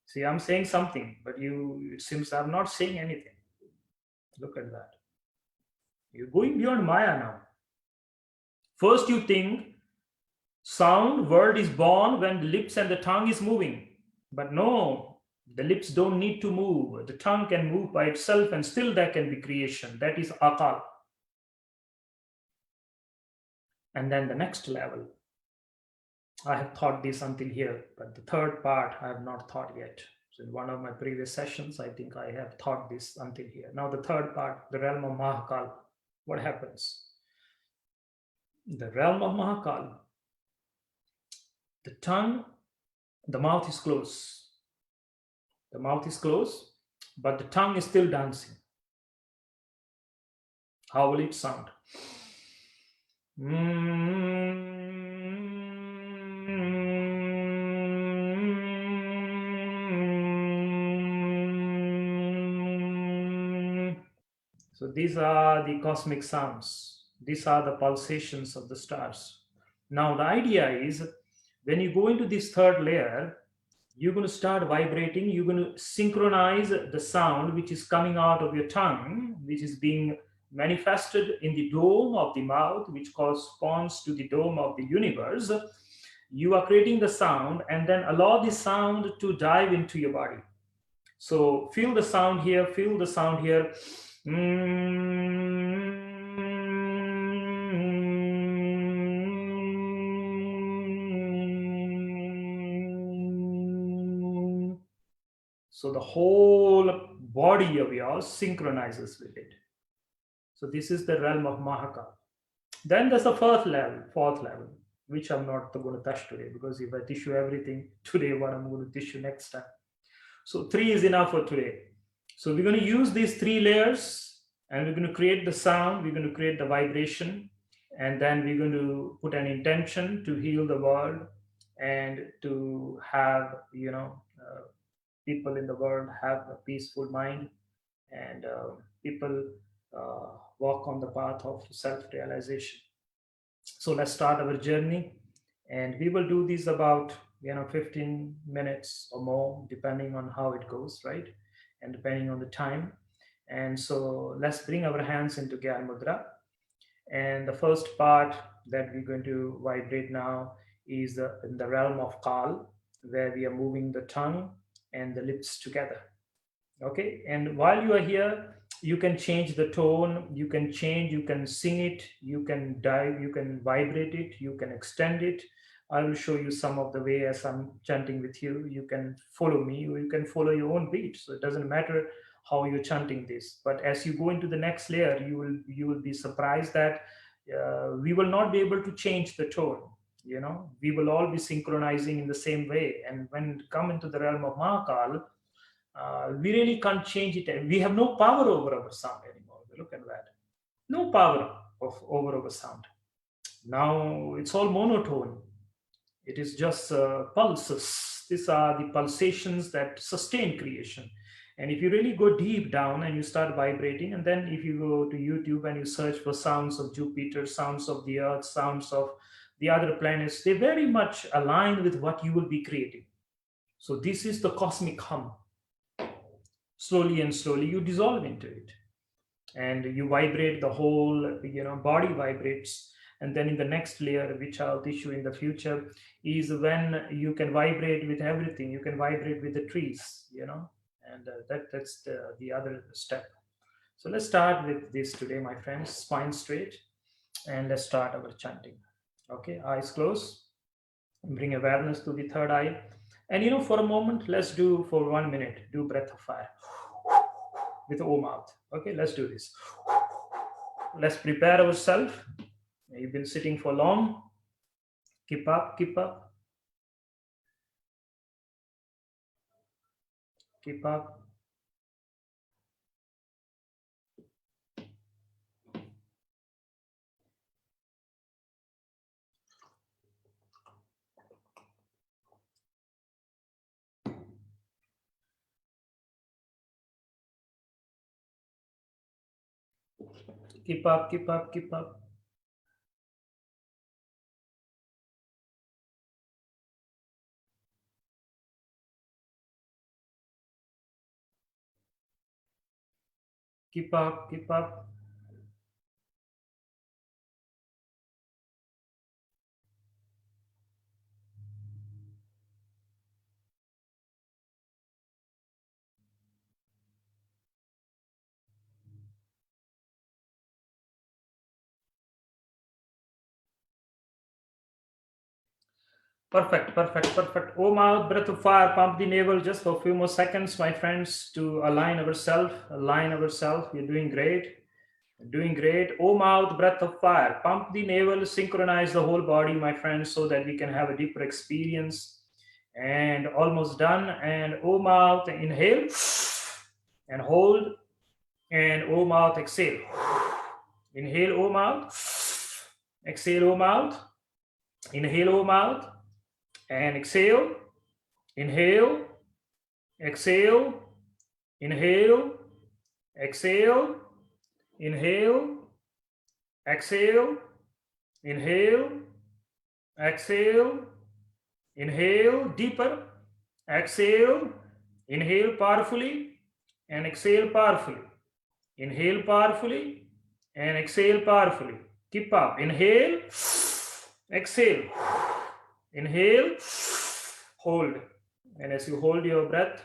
See, I'm saying something, but it seems I'm not saying anything. Look at that. You're going beyond Maya now. First you think sound, word is born when the lips and the tongue is moving. But no, the lips don't need to move. The tongue can move by itself and still there can be creation. That is Akal. And then the next level. I have thought this until here, but the third part I have not thought yet. So in one of my previous sessions, I think I have thought this until here. Now the third part, the realm of Mahakal. What happens? The realm of Mahakal, the tongue, the mouth is closed. The mouth is closed, but the tongue is still dancing. How will it sound? So these are the cosmic sounds. These are the pulsations of the stars. Now the idea is, when you go into this third layer, you're going to start vibrating. You're going to synchronize the sound which is coming out of your tongue, which is being manifested in the dome of the mouth, which corresponds to the dome of the universe. You are creating the sound and then allow the sound to dive into your body. So feel the sound here, feel the sound here. So the whole body of yours synchronizes with it. So this is the realm of Mahakal. Then there's a fourth level, which I'm not going to touch today, because if I teach you everything today, what I'm going to teach you next time. So 3 is enough for today. So we're going to use these 3 layers and we're going to create the sound, we're going to create the vibration, and then we're going to put an intention to heal the world and to have, people in the world have a peaceful mind, and people walk on the path of self-realization. So let's start our journey, and we will do this about 15 minutes or more, depending on how it goes, right? And depending on the time. And so let's bring our hands into Gyan Mudra. And the first part that we're going to vibrate now is in the realm of Kal, where we are moving the tongue and the lips together. Okay, and while you are here, you can change the tone, you can sing it, you can dive, you can vibrate it, you can extend it. I will show you some of the way as I'm chanting with you. You can follow me, you can follow your own beat. So it doesn't matter how you're chanting this. But as you go into the next layer, you will be surprised that we will not be able to change the tone. We will all be synchronizing in the same way. And when we come into the realm of Mahakal, we really can't change it. We have no power over our sound anymore. Look at that. No power over our sound. Now it's all monotone. It is just pulses. These are the pulsations that sustain creation. And if you really go deep down and you start vibrating, and then if you go to YouTube and you search for sounds of Jupiter, sounds of the Earth, sounds of the other planets, they very much align with what you will be creating. So this is the cosmic hum. Slowly and slowly you dissolve into it, and you vibrate, the whole body vibrates. And then in the next layer, which I'll teach you in the future, is when you can vibrate with everything. You can vibrate with the trees, and that's the other step. So let's start with this today, my friends. Spine straight, and let's start our chanting. Okay, eyes closed. Bring awareness to the third eye, and for a moment, let's do for 1 minute, do breath of fire with O mouth. Okay, let's do this. Let's prepare ourselves. You've been sitting for long. Keep up, keep up. Keep up. Keep up, keep up, keep up. Keep up, keep up. Perfect, perfect, perfect. O mouth, breath of fire, pump the navel just for a few more seconds, my friends, to align ourselves. Align ourselves. You're doing great. Doing great. O mouth, breath of fire. Pump the navel, synchronize the whole body, my friends, so that we can have a deeper experience. And almost done. And O mouth, inhale and hold. And O mouth, exhale. Inhale, O mouth. Exhale, O mouth. Inhale, O mouth. And exhale. Inhale. Exhale. Inhale. Exhale. Inhale. Exhale. Inhale. Exhale. Inhale deeper. Exhale. Inhale powerfully and exhale powerfully. Inhale powerfully and exhale powerfully. Keep up. Inhale. Exhale. Inhale. Hold. And as you hold your breath,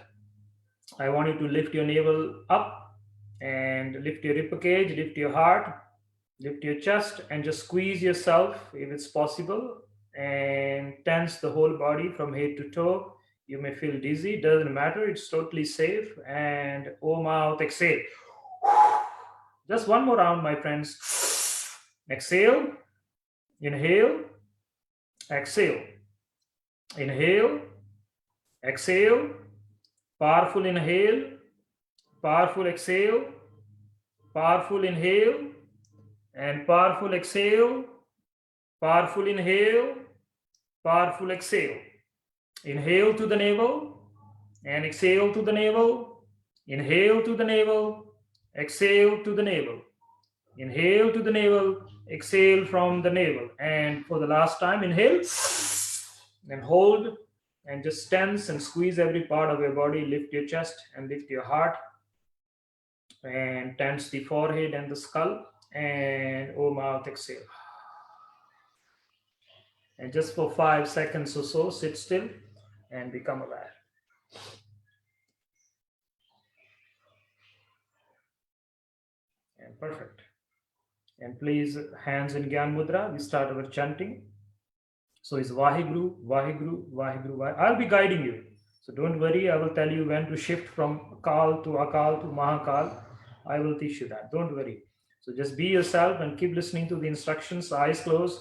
I want you to lift your navel up and lift your ribcage, lift your heart, lift your chest, and just squeeze yourself if it's possible, and tense the whole body from head to toe. You may feel dizzy, doesn't matter, it's totally safe. And O mouth, exhale. Just one more round, my friends. Exhale, inhale, exhale, inhale, exhale, powerful inhale, powerful exhale, powerful inhale, and powerful exhale, powerful inhale, powerful exhale. Inhale to the navel and exhale to the navel. Inhale to the navel, exhale to the navel. Inhale to the navel, exhale from the navel. And for the last time, inhale and hold, and just tense and squeeze every part of your body. Lift your chest and lift your heart, and tense the forehead and the skull. And O mouth, exhale. And just for 5 seconds or so, sit still and become aware. And perfect. And please, hands in Gyan Mudra. We start our chanting. So it's Vaheguru, Vaheguru, Vaheguru, Vaheguru. I'll be guiding you. So don't worry. I will tell you when to shift from Kal to Akal to Mahakal. I will teach you that. Don't worry. So just be yourself and keep listening to the instructions. Eyes closed.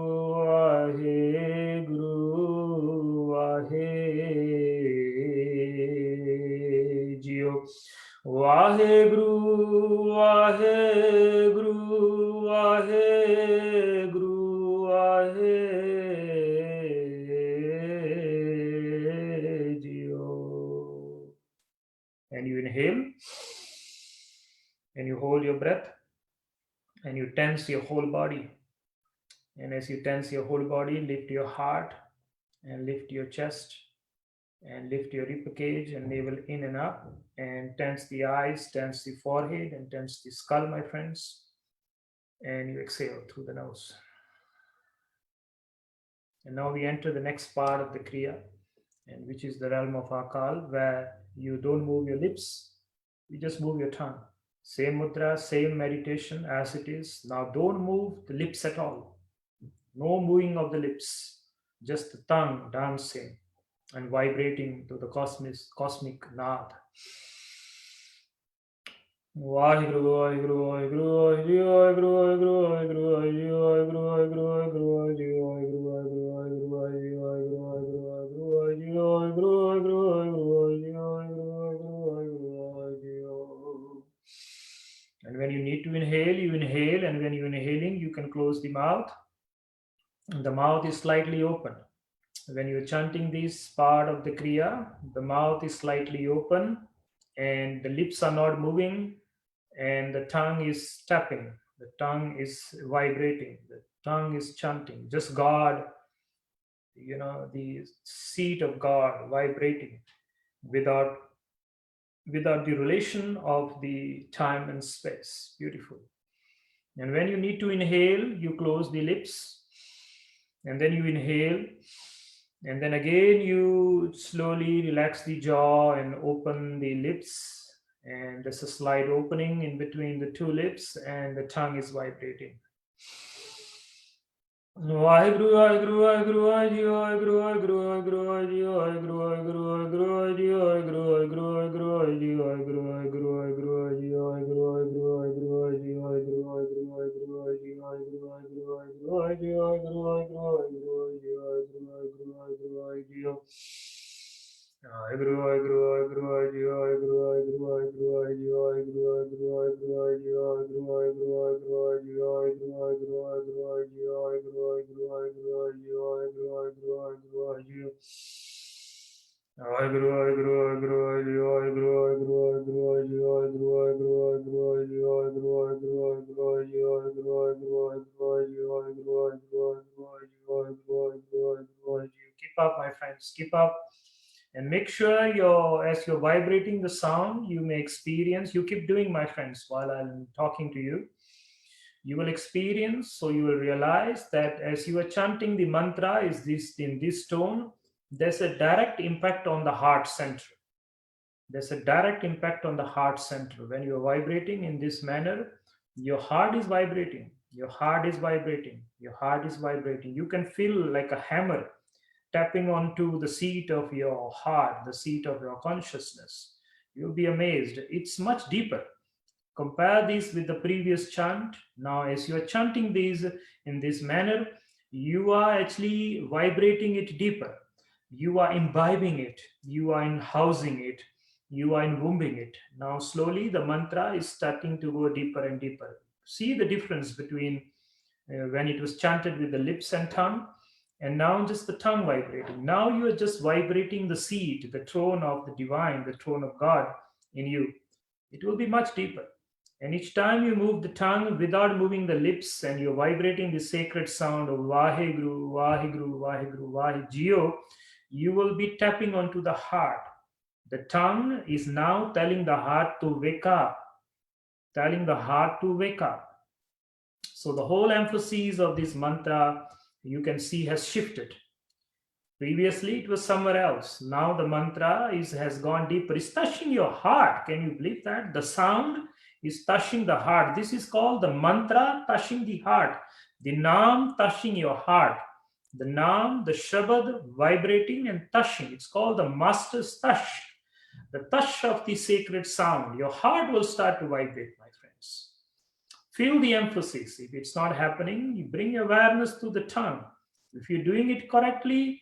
Vaheguru, Vaheguru, Vaheguru, Vaheguru. And you inhale, and you hold your breath, and you tense your whole body. And as you tense your whole body, lift your heart, and lift your chest, and lift your rib cage and navel in and up, and tense the eyes, tense the forehead, and tense the skull, my friends. And you exhale through the nose. And now we enter the next part of the Kriya, and which is the realm of Akal, where you don't move your lips, you just move your tongue. Same mudra, same meditation as it is. Now don't move the lips at all. No moving of the lips, just the tongue dancing and vibrating to the cosmic naad. Vaheguru, Vaheguru, Vaheguru, Vaheguru, Vaheguru, Vaheguru. And when you need to inhale, you inhale, and when you're inhaling, you can close the mouth. The mouth is slightly open. When you're chanting this part of the Kriya, the mouth is slightly open and the lips are not moving and the tongue is tapping, the tongue is vibrating, the tongue is chanting. Just God, the seat of God vibrating without the relation of the time and space. Beautiful. And when you need to inhale, you close the lips and then you inhale. And then again, you slowly relax the jaw and open the lips. And there's a slight opening in between the two lips and the tongue is vibrating. Vaheguru, Vaheguru, Vaheguru, Vaheguru, Vaheguru, Vaheguru, Vaheguru, Keep up, my friends, keep up. And make sure as you're vibrating the sound, you may experience, you keep doing, my friends, while I'm talking to you. You will experience, so you will realize that as you are chanting the mantra is this in this tone, there's a direct impact on the heart center. There's a direct impact on the heart center. When you're vibrating in this manner, your heart is vibrating. Your heart is vibrating. Your heart is vibrating. You can feel like a hammer tapping onto the seat of your heart, the seat of your consciousness. You'll be amazed. It's much deeper. Compare this with the previous chant. Now, as you are chanting these in this manner, you are actually vibrating it deeper. You are imbibing it. You are housing it. You are wombing it. Now, slowly, the mantra is starting to go deeper and deeper. See the difference between when it was chanted with the lips and tongue, and now just the tongue vibrating. Now you are just vibrating the seat, the throne of the divine, the throne of God in you. It will be much deeper. And each time you move the tongue without moving the lips and you're vibrating the sacred sound of Vaheguru, Vaheguru, Vaheguru, Vaheguru, you will be tapping onto the heart. The tongue is now telling the heart to wake up, telling the heart to wake up. So the whole emphasis of this mantra, you can see, has shifted. Previously, it was somewhere else. Now the mantra has gone deeper. It's touching your heart. Can you believe that? The sound is touching the heart. This is called the mantra touching the heart. The Naam touching your heart. The Naam, the Shabad vibrating and touching. It's called the master's touch. The touch of the sacred sound. Your heart will start to vibrate, my friends. Feel the emphasis. If it's not happening, you bring awareness to the tongue. If you're doing it correctly,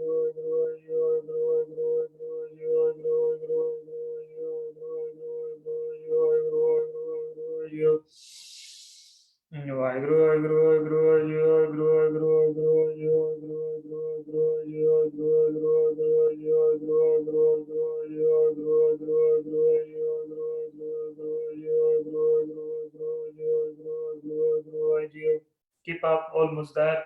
Keep up, almost there.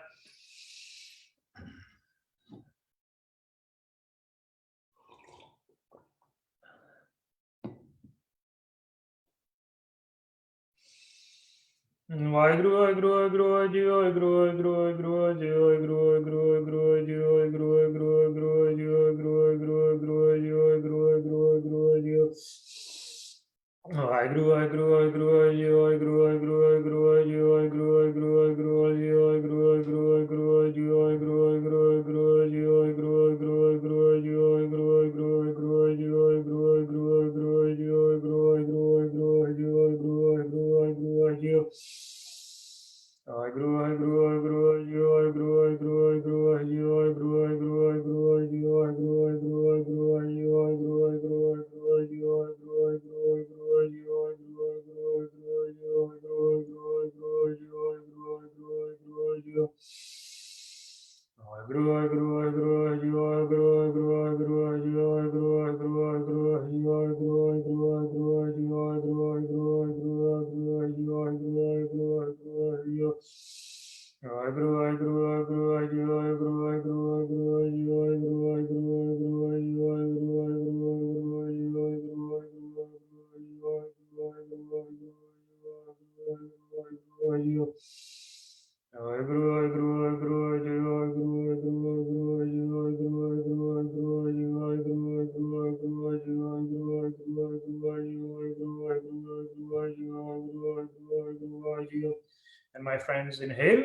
And my friends, inhale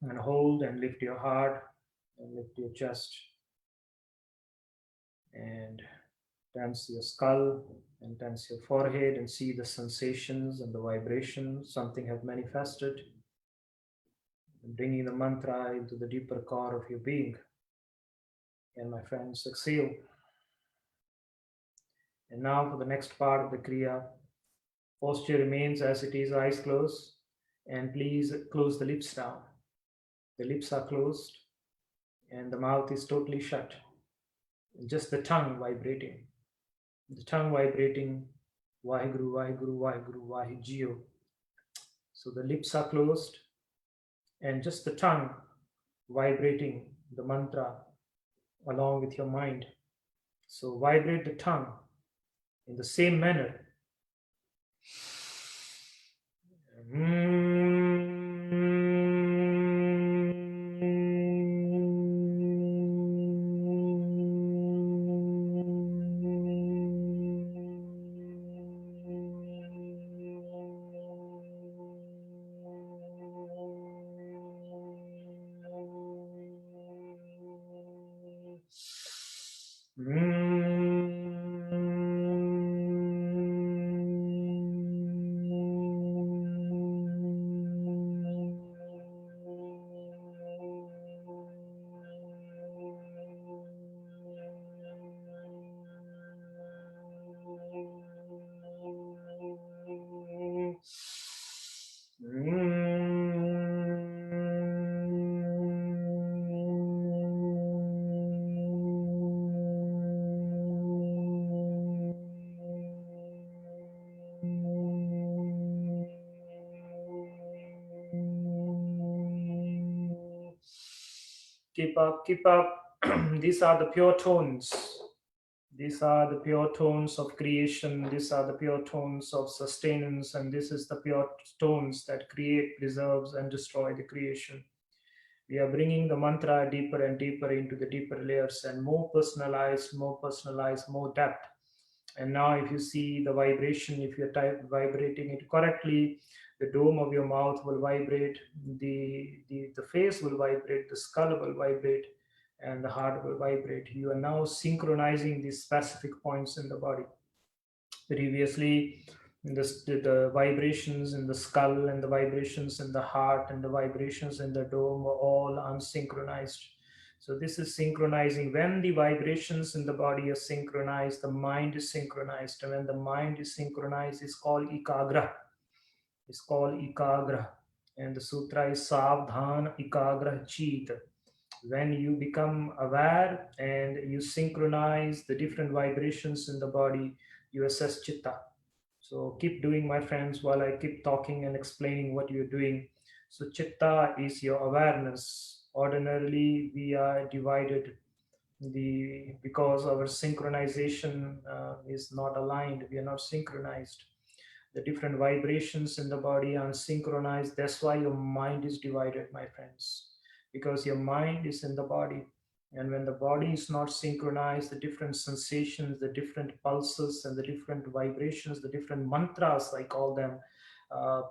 and hold and lift your heart and lift your chest and tense your skull and tense your forehead and see the sensations and the vibrations. Something have manifested, and bringing the mantra into the deeper core of your being. And my friends, exhale. And now for the next part of the Kriya, posture remains as it is, eyes closed. And please close the lips down. The lips are closed and the mouth is totally shut. Just the tongue vibrating. The tongue vibrating. Vaheguru, Vaheguru, Vaheguru, Vaheguru. So the lips are closed and just the tongue vibrating the mantra along with your mind. So vibrate the tongue in the same manner. Keep up, keep up. These are the pure tones. These are the pure tones of creation. These are the pure tones of sustenance. And this is the pure tones that create, preserves, and destroy the creation. We are bringing the mantra deeper and deeper into the deeper layers and more personalized, more depth. And now if you see the vibration, if you're vibrating it correctly, the dome of your mouth will vibrate, the face will vibrate, the skull will vibrate, and the heart will vibrate. You are now synchronizing these specific points in the body. Previously, the vibrations in the skull and the vibrations in the heart and the vibrations in the dome were all unsynchronized. So this is synchronizing. When the vibrations in the body are synchronized, the mind is synchronized. And when the mind is synchronized, it's called ikagra. It's called ikagra. And the sutra is savdhan ikagra chit. When you become aware and you synchronize the different vibrations in the body, you assess chitta. So keep doing, my friends, while I keep talking and explaining what you're doing. So chitta is your awareness. Ordinarily, we are divided because our synchronization is not aligned. We are not synchronized. The different vibrations in the body are synchronized. That's why your mind is divided, my friends, because your mind is in the body. And when the body is not synchronized, the different sensations, the different pulses, and the different vibrations, the different mantras, I call them,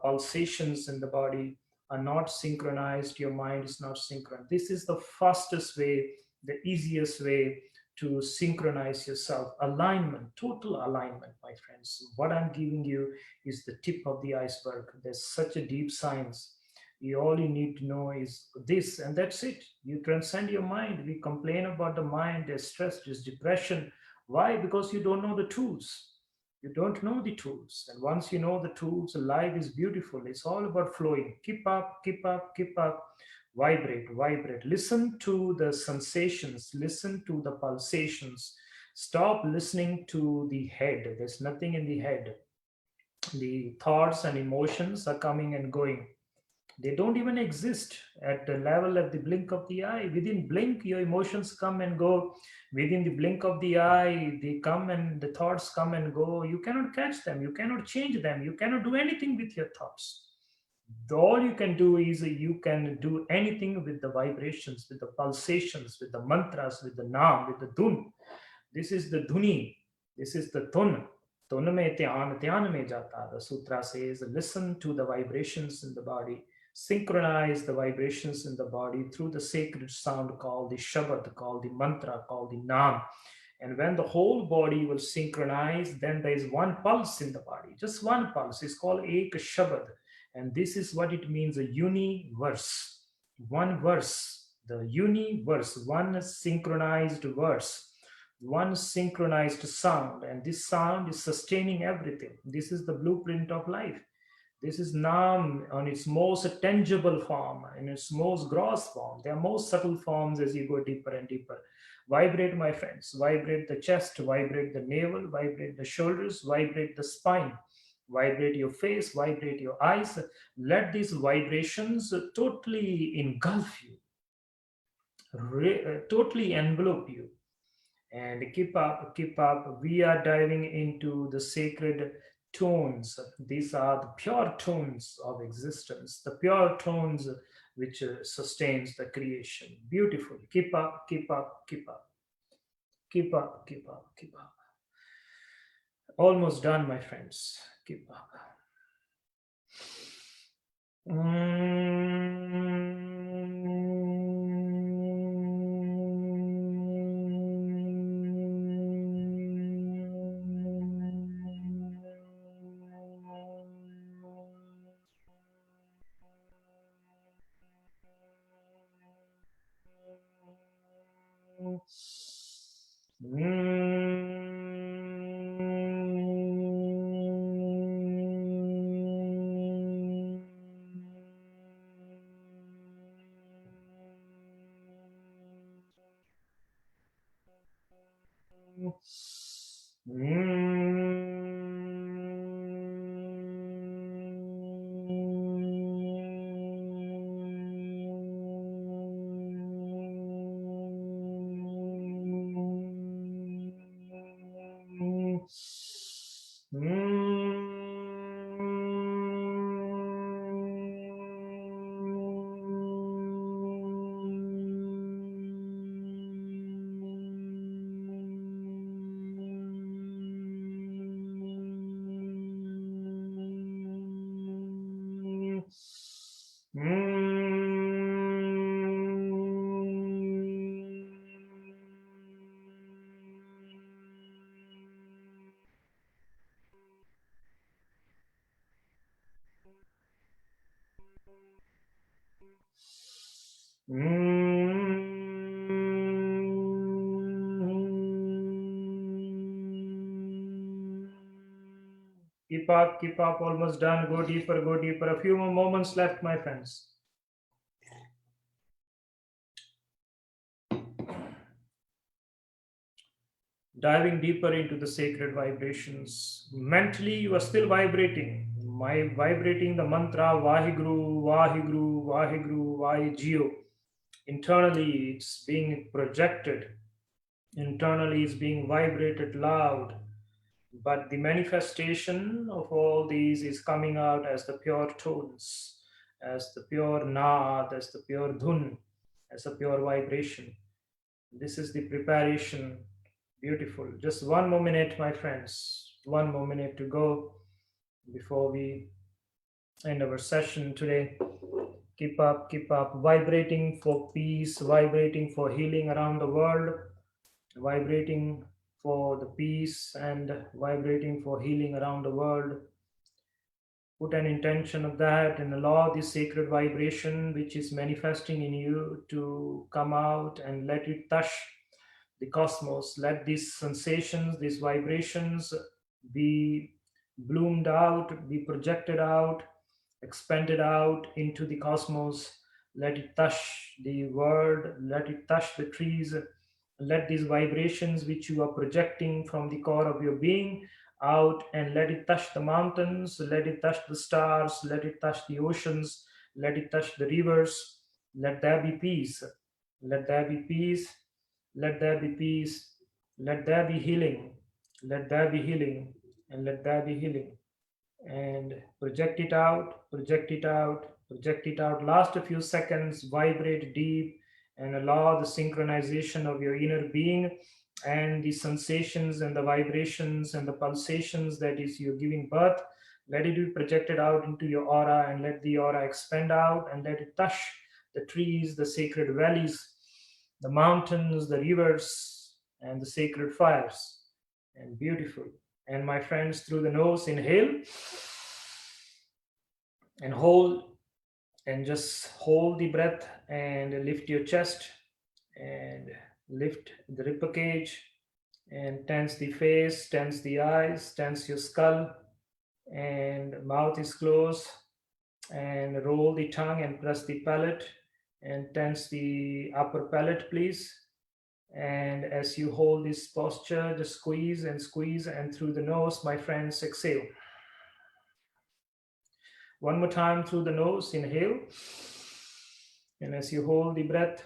pulsations in the body are not synchronized. Your mind is not synchronized. This is the fastest way, the easiest way to synchronize yourself. Alignment, total alignment, my friends. What I'm giving you is the tip of the iceberg. There's such a deep science. All you need to know is this, and that's it. You transcend your mind. We complain about the mind, there's stress, there's depression. Why? Because you don't know the tools. You don't know the tools. And once you know the tools, life is beautiful. It's all about flowing. Keep up, keep up, keep up. Vibrate, vibrate. Listen to the sensations, listen to the pulsations. Stop listening to the head. There's nothing in the head. The thoughts and emotions are coming and going. They don't even exist at the level of the blink of the eye. Within blink, your emotions come and go. Within the blink of the eye, they come and the thoughts come and go. You cannot catch them. You cannot change them. You cannot do anything with your thoughts. All you can do is you can do anything with the vibrations, with the pulsations, with the mantras, with the naam, with the dhun. This is the dhuni. This is the dhun. Dhun mein dhyan mein jata. The sutra says, listen to the vibrations in the body. Synchronize the vibrations in the body through the sacred sound called the Shabad, called the mantra, called the Naam. And when the whole body will synchronize, then there is one pulse in the body, just one pulse. It's called Ek Shabad. And this is what it means, a universe. One verse, the universe, one synchronized verse, one synchronized sound. And this sound is sustaining everything. This is the blueprint of life. This is Nam on its most tangible form, in its most gross form. There are most subtle forms as you go deeper and deeper. Vibrate, my friends. Vibrate the chest, vibrate the navel, vibrate the shoulders, vibrate the spine, vibrate your face, vibrate your eyes. Let these vibrations totally engulf you, totally envelope you. And keep up, keep up. We are diving into the sacred tones. These are the pure tones of existence, the pure tones which sustains the creation. Beautiful. Keep up, keep up, keep up, keep up, keep up, keep up. Almost done, my friends. Keep up. Keep up, almost done. Go deeper, go deeper. A few more moments left, my friends. Diving deeper into the sacred vibrations. Mentally, you are still vibrating. Vibrating the mantra Vahiguru, Vahiguru, Vahiguru, Vahiguru. Internally, it's being projected. Internally, it's being vibrated loud. But the manifestation of all these is coming out as the pure tones, as the pure naad, as the pure dhun, as a pure vibration. This is the preparation. Beautiful. Just one more minute, my friends. One more minute to go before we end our session today. Keep up, vibrating for peace, vibrating for healing around the world, vibrating for the peace and vibrating for healing around the world. Put an intention of that and allow this sacred vibration which is manifesting in you to come out and let it touch the cosmos. Let these sensations, these vibrations be bloomed out, be projected out, expanded out into the cosmos. Let it touch the world, let it touch the trees. Let these vibrations which you are projecting from the core of your being out, and let it touch the mountains, let it touch the stars, let it touch the oceans, let it touch the rivers. Let there be peace. Let there be peace. Let there be peace. Let there be healing. Let there be healing. And let there be healing. And project it out, project it out, project it out. Last a few seconds, vibrate deep and allow the synchronization of your inner being and the sensations and the vibrations and the pulsations that is you're giving birth. Let it be projected out into your aura and let the aura expand out and let it touch the trees, the sacred valleys, the mountains, the rivers, and the sacred fires. And beautiful. And my friends, through the nose, inhale and hold, and just hold the breath and lift your chest and lift the ribcage and tense the face, tense the eyes, tense your skull, and mouth is closed, and roll the tongue and press the palate and tense the upper palate, please. And as you hold this posture, just squeeze and squeeze, and through the nose, my friends, exhale. One more time through the nose, inhale. And as you hold the breath,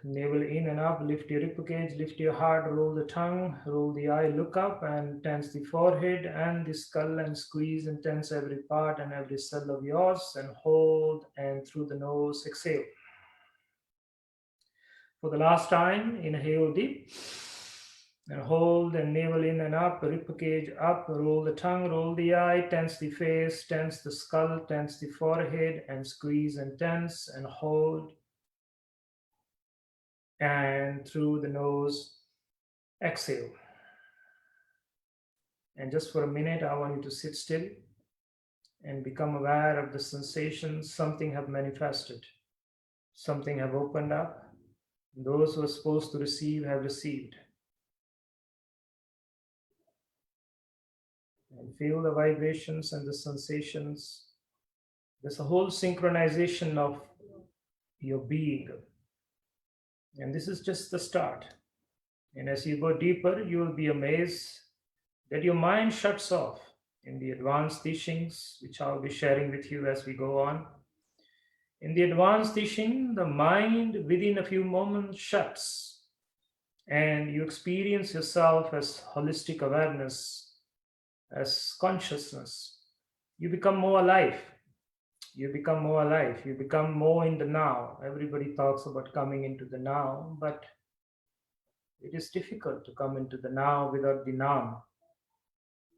navel in and up, lift your ribcage, lift your heart, roll the tongue, roll the eye, look up and tense the forehead and the skull and squeeze and tense every part and every cell of yours and hold, and through the nose, exhale. For the last time, inhale deep and hold, and navel in and up, ribcage up, roll the tongue, roll the eye, tense the face, tense the skull, tense the forehead, and squeeze and tense and hold. And through the nose, exhale. And just for a minute, I want you to sit still and become aware of the sensations. Something have manifested, something have opened up. Those who are supposed to receive have received. And feel the vibrations and the sensations. There's a whole synchronization of your being. And this is just the start. And as you go deeper, you will be amazed that your mind shuts off. In the advanced teachings, which I'll be sharing with you as we go on, in the advanced teaching, the mind within a few moments shuts, and you experience yourself as holistic awareness, as consciousness. You become more alive. You become more alive. You become more in the now. Everybody talks about coming into the now, but it is difficult to come into the now without the Nam,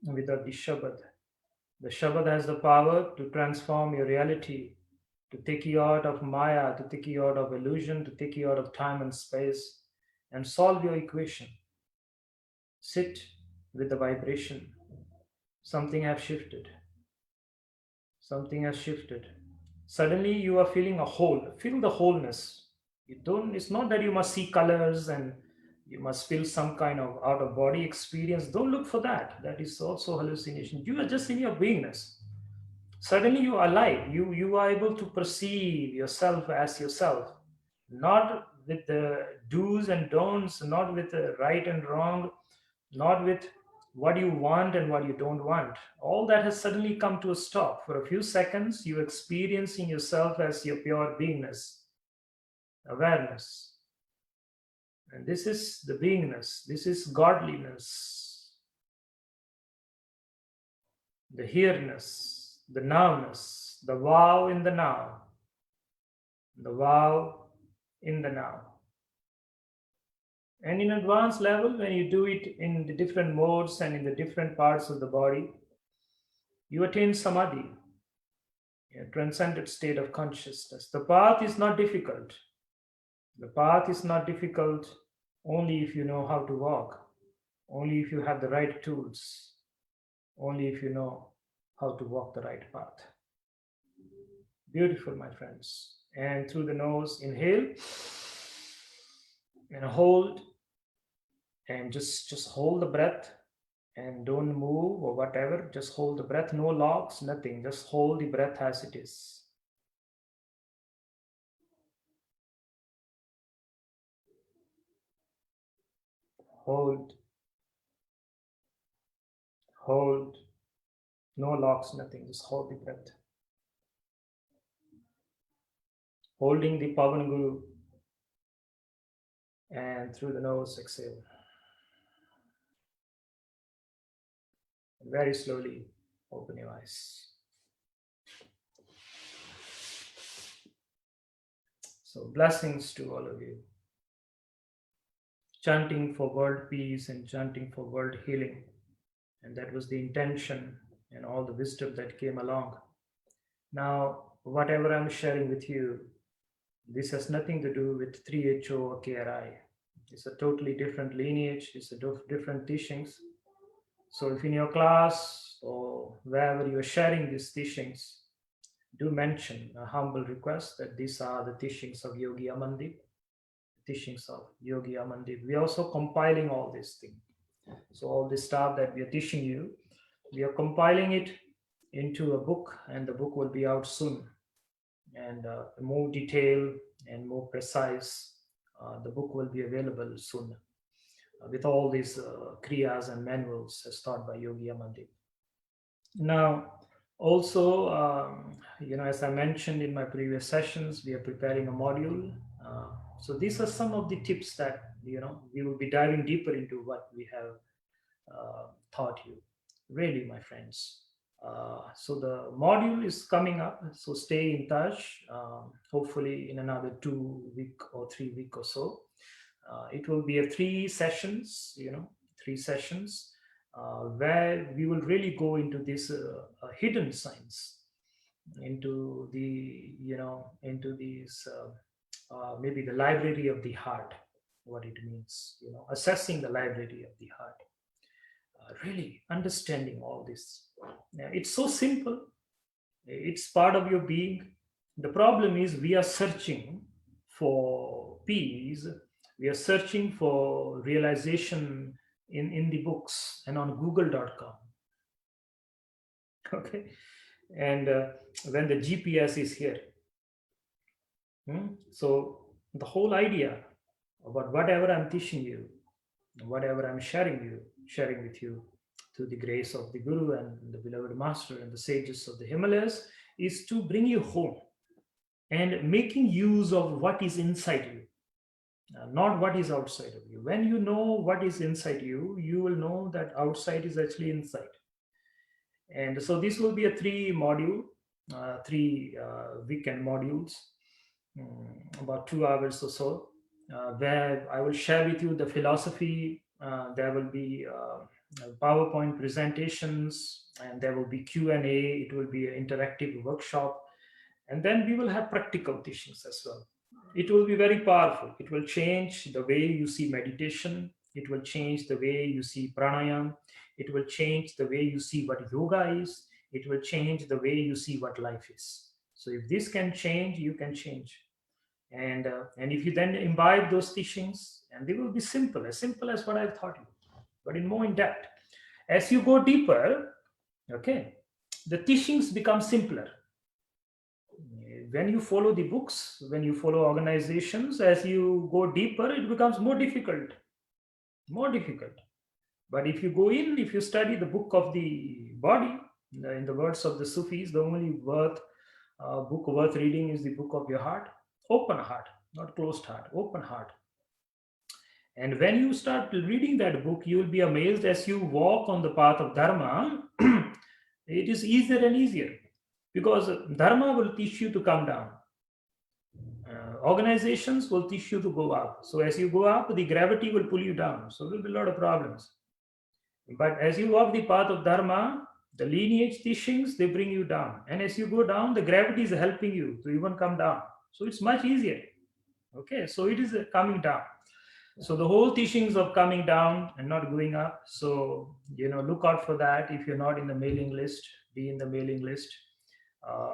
without the Shabad. The Shabad has the power to transform your reality, to take you out of Maya, to take you out of illusion, to take you out of time and space, and solve your equation. Sit with the vibration. Something has shifted. Something has shifted. Suddenly you are feeling a whole. Feel the wholeness. It's not that you must see colors and you must feel some kind of out of body experience. Don't look for that. That is also hallucination. You are just in your beingness. Suddenly you are alive. You are able to perceive yourself as yourself, not with the do's and don'ts, not with the right and wrong, not with what you want and what you don't want. All that has suddenly come to a stop. For a few seconds, you experiencing yourself as your pure beingness, awareness. And this is the beingness, this is godliness, the here-ness, the now-ness, the wow in the now, the wow in the now. And in advanced level, when you do it in the different modes and in the different parts of the body, you attain samadhi, a transcendent state of consciousness. The path is not difficult. The path is not difficult only if you know how to walk, only if you have the right tools, only if you know how to walk the right path. Beautiful, my friends. And through the nose, inhale and hold, and just hold the breath and don't move or whatever. Just hold the breath, no locks, nothing. Just hold the breath as it is. Hold, hold, no locks, nothing. Just hold the breath. Holding the Pavan Guru, and through the nose, exhale. And very slowly open your eyes. So blessings to all of you. Chanting for world peace and chanting for world healing. And that was the intention and all the wisdom that came along. Now, whatever I'm sharing with you, this has nothing to do with 3HO or KRI. It's a totally different lineage. It's a different teachings. So if in your class or wherever you're sharing these teachings, do mention a humble request that these are the teachings of Yogi Amandeep, teachings of Yogi Amandeep. We're also compiling all these things. So all this stuff that we are teaching you, we are compiling it into a book, and the book will be out soon. And more detailed and more precise, the book will be available soon with all these kriyas and manuals as taught by Yogi Amandeep. Now, also, as I mentioned in my previous sessions, we are preparing a module. So these are some of the tips that we will be diving deeper into what we have taught you. Really, my friends. So the module is coming up. So stay in touch. Hopefully, in another 2 week or 3 week or so, it will be a 3 sessions. Three sessions where we will really go into this hidden science, into into these maybe the library of the heart, what it means, assessing the library of the heart, really understanding all this. Yeah, it's so simple. It's part of your being. The problem is we are searching for peace. We are searching for realization in the books and on google.com. Okay. And when the GPS is here. So the whole idea about whatever I'm teaching you, whatever I'm sharing with you through the grace of the Guru and the beloved Master and the sages of the Himalayas, is to bring you home and making use of what is inside you, not what is outside of you. When you know what is inside you, you will know that outside is actually inside. And so this will be a three weekend modules, about 2 hours or so, where I will share with you the philosophy. There will be PowerPoint presentations, and there will be Q&A. It will be an interactive workshop, and then we will have practical teachings as well. It will be very powerful. It will change the way you see meditation. It will change the way you see pranayam. It will change the way you see what yoga is. It will change the way you see what life is. So if this can change, you can change. And if you then imbibe those teachings, and they will be simple as what I've taught you, but in more in depth. As you go deeper, okay, the teachings become simpler. When you follow the books, when you follow organizations, as you go deeper, it becomes more difficult, more difficult. But if you go in, if you study the book of the body, in the words of the Sufis, the only book worth reading is the book of your heart. Open heart, not closed heart, open heart. And when you start reading that book, you will be amazed as you walk on the path of Dharma. It is easier and easier because Dharma will teach you to come down. Organizations will teach you to go up. So as you go up, the gravity will pull you down. So there will be a lot of problems. But as you walk the path of Dharma, the lineage teachings, they bring you down. And as you go down, the gravity is helping you to even come down. So it's much easier. Okay, so it is coming down. So the whole teachings of coming down and not going up. So, look out for that. If you're not in the mailing list, be in the mailing list.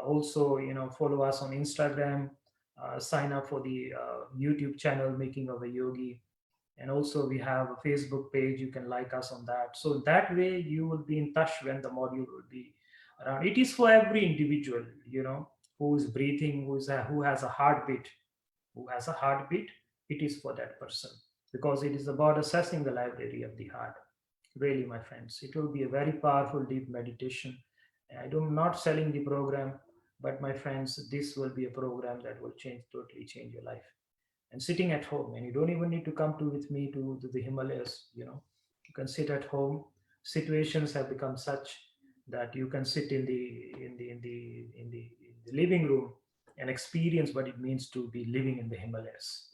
Also, follow us on Instagram, sign up for the YouTube channel, Making of a Yogi. And also we have a Facebook page. You can like us on that. So that way you will be in touch when the module will be around. It is for every individual, who is breathing, who has a heartbeat, it is for that person, because it is about assessing the library of the heart. Really, my friends, it will be a very powerful, deep meditation. I'm not selling the program, but my friends, this will be a program that will totally change your life. And sitting at home, and you don't even need to come with me to the Himalayas. You can sit at home. Situations have become such that you can sit in the living room and experience what it means to be living in the Himalayas.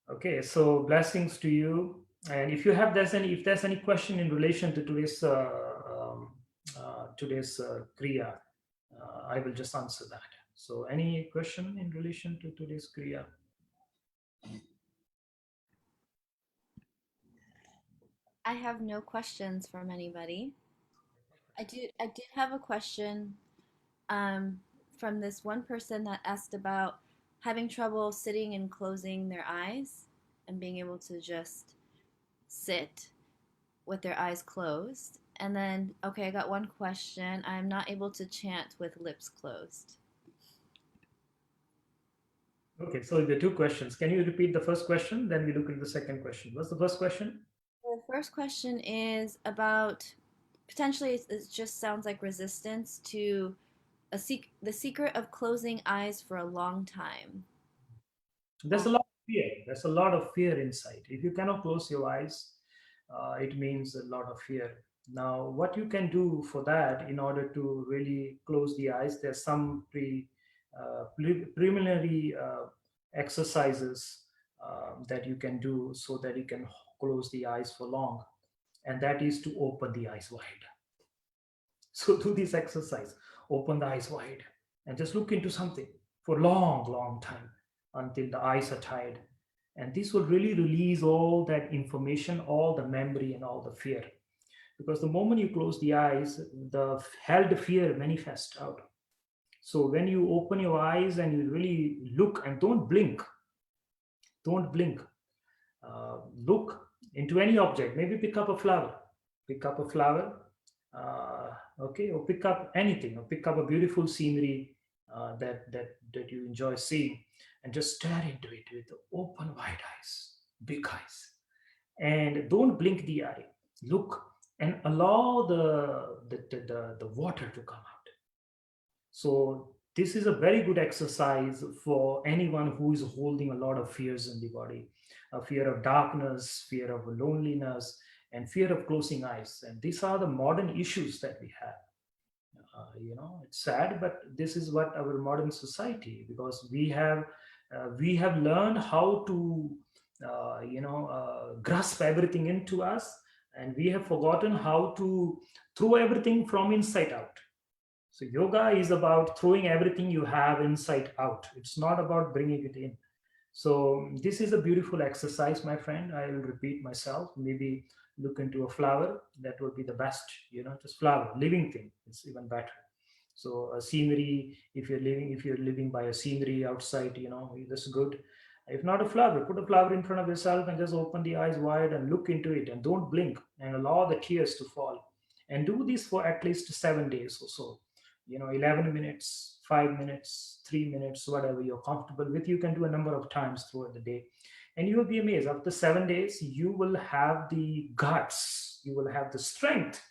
Okay, so blessings to you. And if there's any question in relation to today's kriya, I will just answer that. So any question in relation to today's kriya? I have no questions from anybody. I did have a question um, from this one person that asked about having trouble sitting and closing their eyes and being able to just sit with their eyes closed. And then, okay, I got one question. I'm not able to chant with lips closed. Okay, so the two questions. Can you repeat the first question? Then we look at the second question. What's the first question? The first question is about potentially it just sounds like resistance to the secret of closing eyes for a long time. There's a lot of fear. There's a lot of fear inside. If you cannot close your eyes, it means a lot of fear. Now, what you can do for that in order to really close the eyes, there's some preliminary exercises that you can do so that you can close the eyes for long, and that is to open the eyes wide. So do this exercise. Open the eyes wide and just look into something for a long, long time until the eyes are tired. And this will really release all that information, all the memory, and all the fear. Because the moment you close the eyes, the held fear manifests out. So when you open your eyes and you really look and don't blink, look into any object. Maybe pick up a flower, okay, or pick up anything, or pick up a beautiful scenery that you enjoy seeing, and just stare into it with open wide eyes, big eyes, and don't blink the eye. Look and allow the water to come out. So this is a very good exercise for anyone who is holding a lot of fears in the body, a fear of darkness, fear of loneliness, and fear of closing eyes. And these are the modern issues that we have. It's sad, but this is what our modern society, because we have learned how to grasp everything into us, and we have forgotten how to throw everything from inside out. So yoga is about throwing everything you have inside out. It's not about bringing it in. So this is a beautiful exercise, my friend. I will repeat myself. Maybe look into a flower. That would be the best. Just flower, living thing. It's even better. So a scenery. If you're living by a scenery outside, that's good. If not a flower, put a flower in front of yourself and just open the eyes wide and look into it and don't blink and allow the tears to fall. And do this for at least 7 days or so. 11 minutes, 5 minutes, 3 minutes, whatever you're comfortable with. You can do a number of times throughout the day, and you will be amazed. After 7 days, you will have the guts, you will have the strength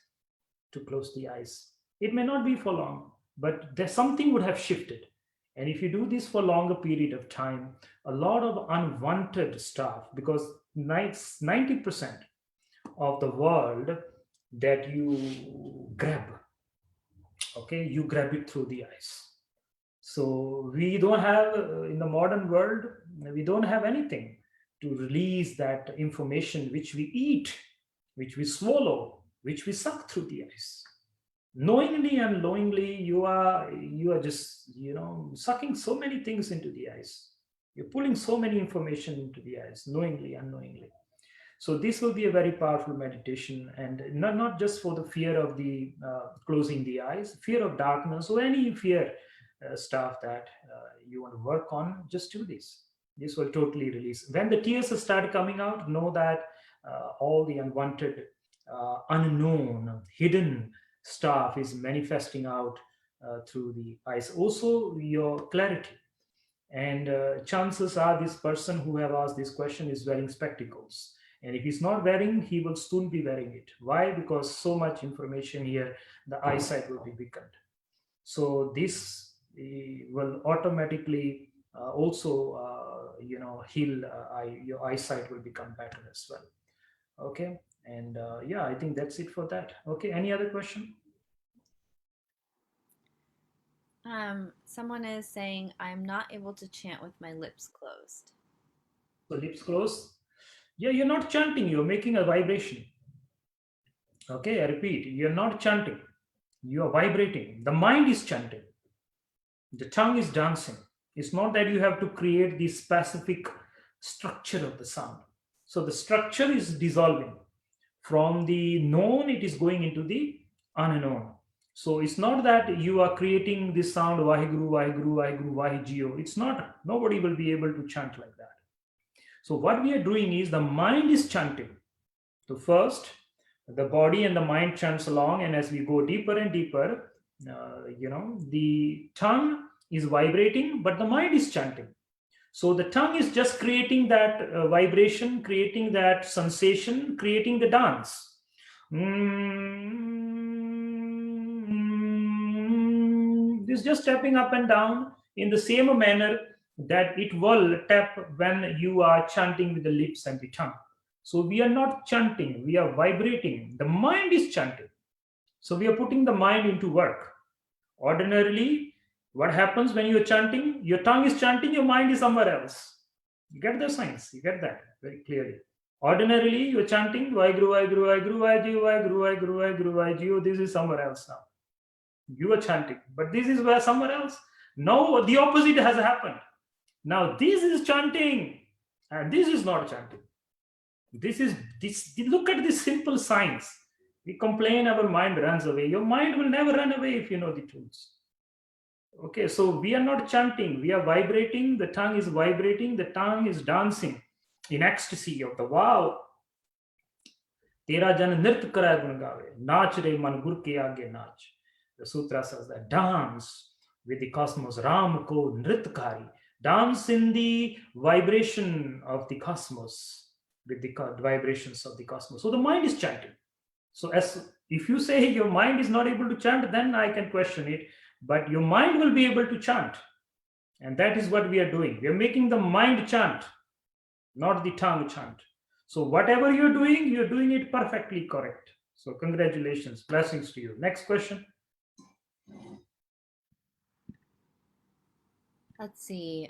to close the eyes. It may not be for long, but there's something would have shifted. And if you do this for a longer period of time, a lot of unwanted stuff, because 90% of the world that you grab, okay, you grab it through the eyes. So we don't have, in the modern world, we don't have anything to release that information which we eat, which we swallow, which we suck through the eyes. Knowingly and unknowingly, you are just sucking so many things into the eyes. You're pulling so many information into the eyes, knowingly, unknowingly. So this will be a very powerful meditation, and not just for the fear of the closing the eyes, fear of darkness, or any fear stuff that you want to work on. Just do this. This will totally release. When the tears start coming out, know that all the unwanted, unknown, hidden stuff is manifesting out through the eyes. Also, your clarity. And chances are this person who have asked this question is wearing spectacles, and if he's not wearing, he will soon be wearing it. Why? Because so much information here, the eyesight will be weakened. So this will automatically also heal. Your eyesight will become better as well. Okay. And yeah, I think that's it for that. Okay, any other question? Someone is saying I'm not able to chant with my lips closed. So lips closed. Yeah, you're not chanting, you're making a vibration. Okay, I repeat, you're not chanting, you are vibrating. The mind is chanting, the tongue is dancing. It's not that you have to create the specific structure of the sound. So the structure is dissolving. From the known, it is going into the unknown. So it's not that you are creating this sound, Vaheguru, Vaheguru, Vaheguru, Vaheguru. It's not, nobody will be able to chant like that. So what we are doing is the mind is chanting. So first, The body and the mind chants along, and as we go deeper and deeper, the tongue is vibrating, but the mind is chanting. So the tongue is just creating that vibration, creating that sensation, creating the dance. This just tapping up and down in the same manner that it will tap when you are chanting with the lips and the tongue. So we are not chanting, we are vibrating. The mind is chanting. So we are putting the mind into work. Ordinarily, what happens when you are chanting? Your tongue is chanting, your mind is somewhere else. You get the science, you get that very clearly. Ordinarily, you're chanting Vaheguru, Vaheguru, Vaheguru, Vaheguru, Vaheguru, Vaheguru, Vaheguru, Vaheguru. This is somewhere else now. You are chanting, but this is where somewhere else. Now the opposite has happened. Now this is chanting, and this is not chanting. This is this. Look at this simple science. We complain our mind runs away. Your mind will never run away if you know the tools. Okay, so we are not chanting, we are vibrating. The tongue is vibrating, the tongue is dancing in ecstasy of the wow. Tera jan nrit kara gun gave, naach re man gur ke aage naach. The sutra says that dance with the cosmos, Ram ko nritkari. Dance in the vibration of the cosmos, with the vibrations of the cosmos. So the mind is chanting. So as if you say your mind is not able to chant, then I can question it. But your mind will be able to chant. And that is what we are doing. We are making the mind chant, not the tongue chant. So whatever you're doing it perfectly correct. So congratulations, blessings to you. Next question. Let's see.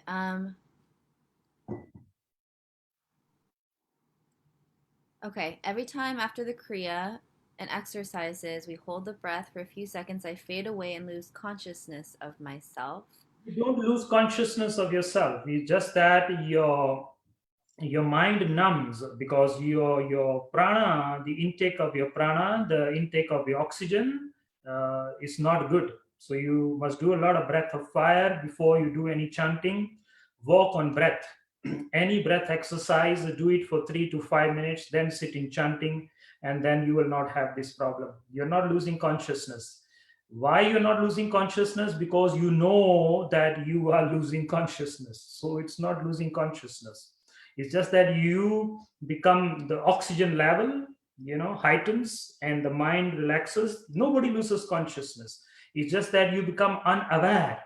Okay, every time after the Kriya and exercises, we hold the breath for a few seconds. I fade away and lose consciousness of myself. You don't lose consciousness of yourself. It's just that your mind numbs because your prana, the intake of your prana, the intake of the oxygen is not good. So you must do a lot of breath of fire before you do any chanting. Walk on breath. Any breath exercise, do it for 3 to 5 minutes, then sit in chanting, and then you will not have this problem. You're not losing consciousness. Why you're not losing consciousness? Because you know that you are losing consciousness. So it's not losing consciousness. It's just that you become the oxygen level, heightens and the mind relaxes. Nobody loses consciousness. It's just that you become unaware.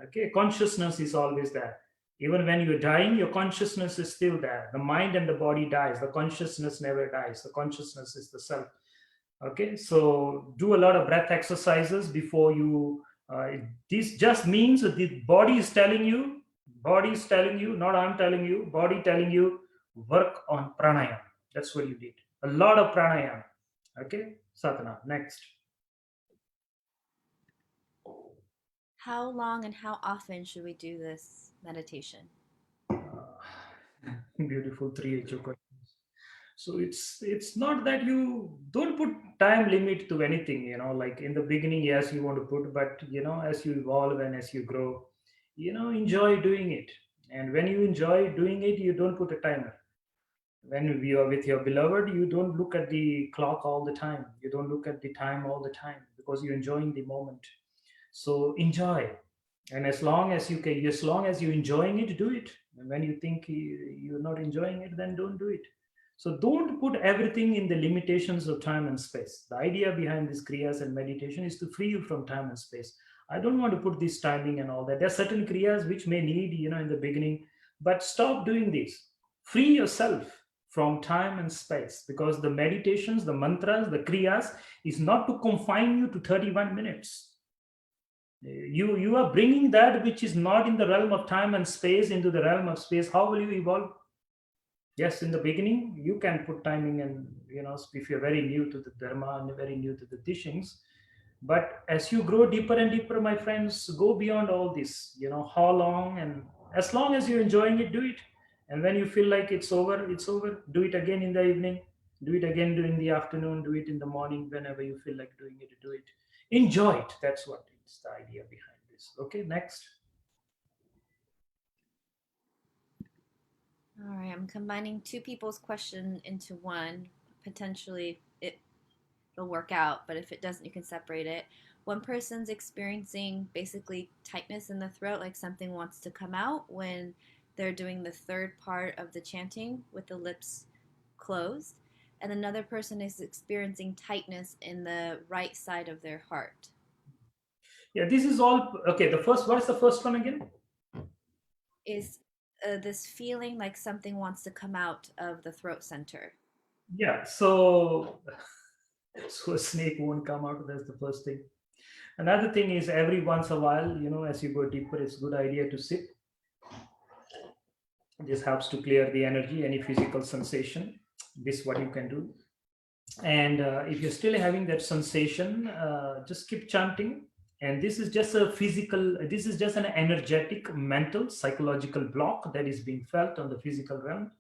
Okay, consciousness is always there. Even when you're dying, your consciousness is still there. The mind and the body dies. The consciousness never dies. The consciousness is the self. Okay, so do a lot of breath exercises before you. This just means that the body is telling you, not I'm telling you, body telling you, work on pranayama. That's what you need. A lot of pranayama. Okay, Satana. Next. How long and how often should we do this meditation? Beautiful three HO questions. So it's not that you don't put time limit to anything, like in the beginning, yes, you want to put, but as you evolve and as you grow, enjoy doing it. And when you enjoy doing it, you don't put a timer. When you are with your beloved, you don't look at the clock all the time. You don't look at the time all the time because you're enjoying the moment. So enjoy, and as long as you're enjoying it, do it. And when you think you're not enjoying it, then don't do it. So don't put everything in the limitations of time and space. The idea behind this kriyas and meditation is to free you from time and space. I don't want to put this timing and all that. There are certain kriyas which may need, in the beginning, but stop doing this. Free yourself from time and space, because the meditations, the mantras, the kriyas is not to confine you to 31 minutes. You are bringing that which is not in the realm of time and space into the realm of space. How will you evolve? Yes, in the beginning you can put timing, and if you're very new to the dharma and very new to the teachings, but as you grow deeper and deeper, my friends, go beyond all this. How long, and as long as you're enjoying it, do it. And when you feel like it's over, it's over. Do it again in the evening, do it again during the afternoon, do it in the morning. Whenever you feel like doing it, do it. Enjoy it. That's what it's the idea behind this. Okay, next. All right, I'm combining two people's question into one. Potentially, it'll work out. But if it doesn't, you can separate it. One person's experiencing basically tightness in the throat, like something wants to come out when they're doing the third part of the chanting with the lips closed. And another person is experiencing tightness in the right side of their heart. Yeah, this is all okay. The first, what is the first one again? Is this feeling like something wants to come out of the throat center. Yeah, so a snake won't come out. That's the first thing. Another thing is every once a while, as you go deeper, it's a good idea to sit. This helps to clear the energy, any physical sensation. This is what you can do. And if you're still having that sensation, just keep chanting. And this is just a physical, this is just an energetic, mental, psychological block that is being felt on the physical realm,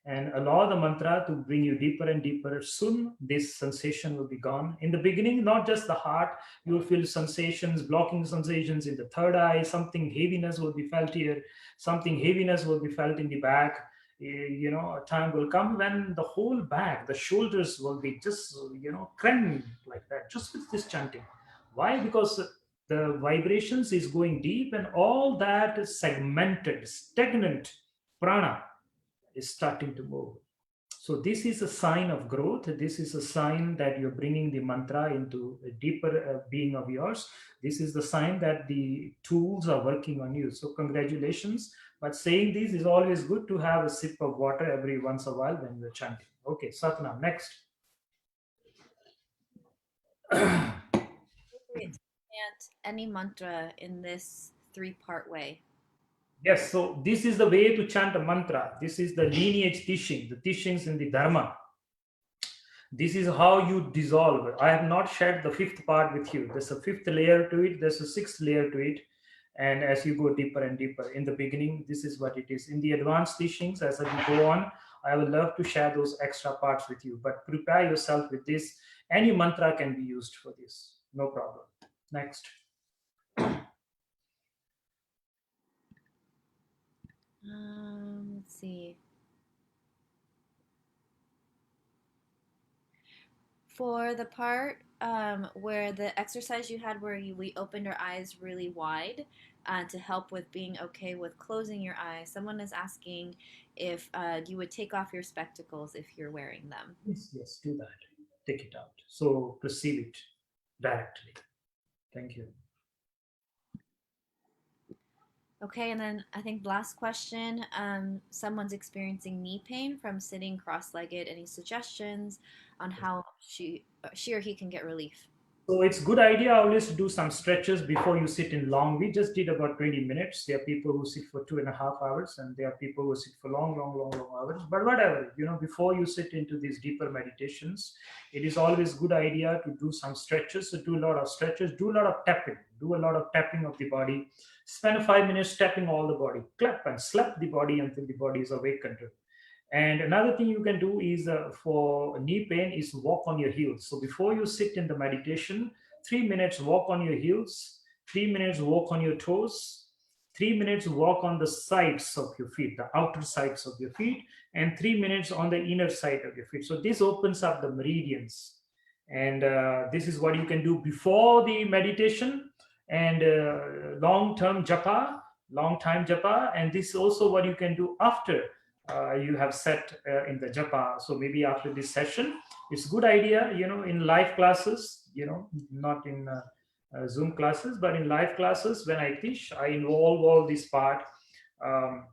and allow the mantra to bring you deeper and deeper. Soon this sensation will be gone. In the beginning, not just the heart, you will feel sensations, blocking sensations in the third eye. Something heaviness will be felt here, something heaviness will be felt in the back. A time will come when the whole back, the shoulders will be just cramped like that, just with this chanting. Why? Because the vibrations is going deep, and all that segmented stagnant prana is starting to move. So this is a sign of growth. This is a sign that you're bringing the mantra into a deeper being of yours. This is the sign that the tools are working on you. So congratulations. But saying this is always good to have a sip of water every once a while when you're chanting. Okay, Satnam, next. Chant any mantra in this three-part way. Yes, so this is the way to chant a mantra. This is the lineage teaching, the teachings in the Dharma. This is how you dissolve. I have not shared the fifth part with you. There's a fifth layer to it, there's a sixth layer to it. And as you go deeper and deeper, in the beginning, this is what it is. In the advanced teachings, as we go on, I would love to share those extra parts with you. But prepare yourself with this. Any mantra can be used for this. No problem. Next. Let's see. For the part where the exercise you had where we opened our eyes really wide to help with being okay with closing your eyes, someone is asking if you would take off your spectacles if you're wearing them. Yes, yes, do that. Take it out. So perceive it directly. Thank you. Okay, and then I think last question. Someone's experiencing knee pain from sitting cross-legged. Any suggestions on how she or he can get relief? So it's good idea always to do some stretches before you sit in long. We just did about 20 minutes. There are people who sit for 2.5 hours, and there are people who sit for long, long, long, long hours. But whatever, before you sit into these deeper meditations, it is always good idea to do some stretches. So do a lot of stretches, do a lot of tapping, do a lot of tapping of the body. Spend 5 minutes tapping all the body, clap and slap the body until the body is awakened. And another thing you can do is for knee pain is walk on your heels. So before you sit in the meditation, 3 minutes walk on your heels, 3 minutes walk on your toes, 3 minutes walk on the sides of your feet, the outer sides of your feet, and 3 minutes on the inner side of your feet. So this opens up the meridians. And this is what you can do before the meditation, and long term japa, long time japa. And this is also what you can do after you have set in the japa. So maybe after this session, it's a good idea, in live classes, not in Zoom classes, but in live classes, when I teach, I involve all this part um,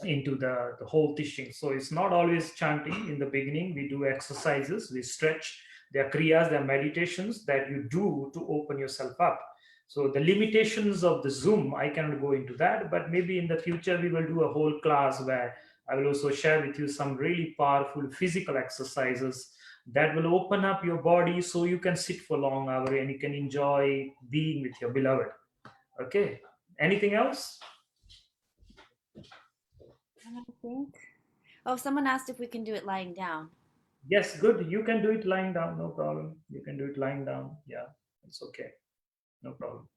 into the whole teaching. So it's not always chanting. In the beginning, we do exercises, we stretch. There are kriyas, there are meditations that you do to open yourself up. So the limitations of the Zoom, I cannot go into that, but maybe in the future we will do a whole class where I will also share with you some really powerful physical exercises that will open up your body so you can sit for long hour and you can enjoy being with your beloved. Okay. Anything else? I don't think. Oh, someone asked if we can do it lying down. Yes, good. You can do it lying down, no problem. You can do it lying down. Yeah, it's okay. No problem.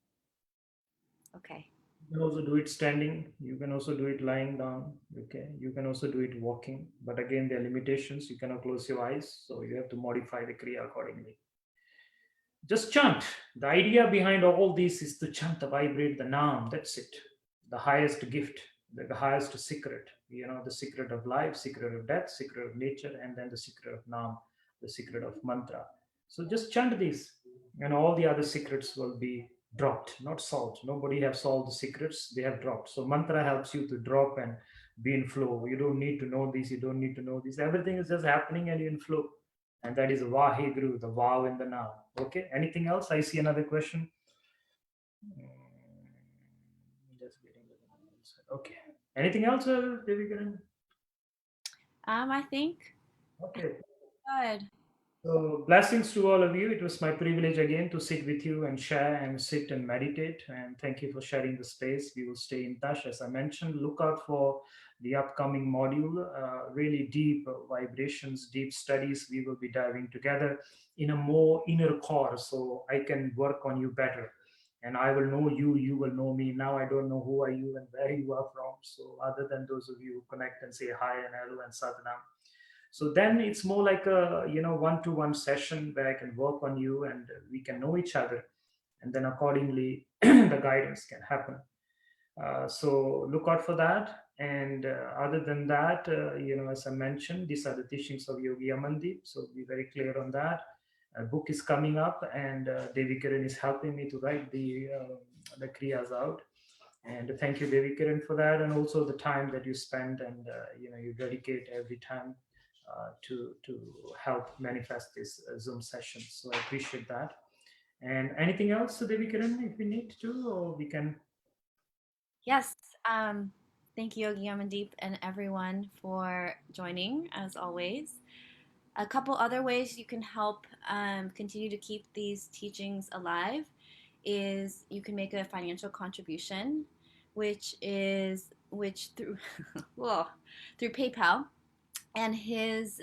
Okay. You can also do it standing. You can also do it lying down. Okay. You can also do it walking. But again, there are limitations. You cannot close your eyes. So you have to modify the Kriya accordingly. just chant. The idea behind all this is to chant, the vibrate the Naam. That's it. The highest gift, the highest secret. The secret of life, secret of death, secret of nature, and then the secret of Naam, the secret of mantra. So just chant these, and all the other secrets will be dropped, not solved. Nobody have solved the secrets; they have dropped. So mantra helps you to drop and be in flow. You don't need to know this. You don't need to know this. Everything is just happening, and you're in flow, and that is Vaheguru, the vow in the now. Okay. Anything else? I see another question. Just getting the okay. Anything else, Devi? I think Okay. good. So, blessings to all of you. It was my privilege again to sit with you and share and sit and meditate. And thank you for sharing the space. We will stay in touch. As I mentioned, look out for the upcoming module, really deep vibrations, deep studies. We will be diving together in a more inner core so I can work on you better. And I will know you, you will know me. Now I don't know who are you and where you are from. So, other than those of you who connect and say hi and hello and sadhana, so then it's more like a one-to-one session where I can work on you and we can know each other, and then accordingly the guidance can happen. So look out for that. And other than that, as I mentioned, these are the teachings of Yogi Amandeep. So be very clear on that. A book is coming up, and Devi Kiran is helping me to write the kriyas out. And thank you, Devi Kiran, for that, and also the time that you spend and you dedicate every time to help manifest this Zoom session. So I appreciate that. And anything else, Devi Kiran, if we need to, or we can. Yes. Thank you, Yogi Amandeep, and everyone for joining, as always. A couple other ways you can help continue to keep these teachings alive is you can make a financial contribution, which through well, through PayPal, and his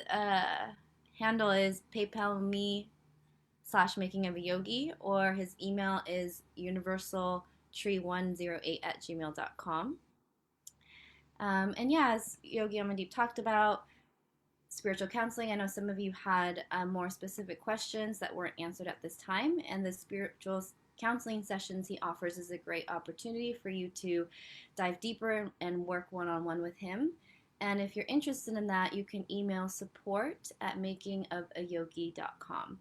handle is PayPal me / making of a yogi, or his email is universaltree108 @gmail.com. And yeah, as Yogi Amandeep talked about, spiritual counseling. I know some of you had more specific questions that weren't answered at this time, and the spiritual counseling sessions he offers is a great opportunity for you to dive deeper and work one-on-one with him. And if you're interested in that, you can email support@makingofayogi.com.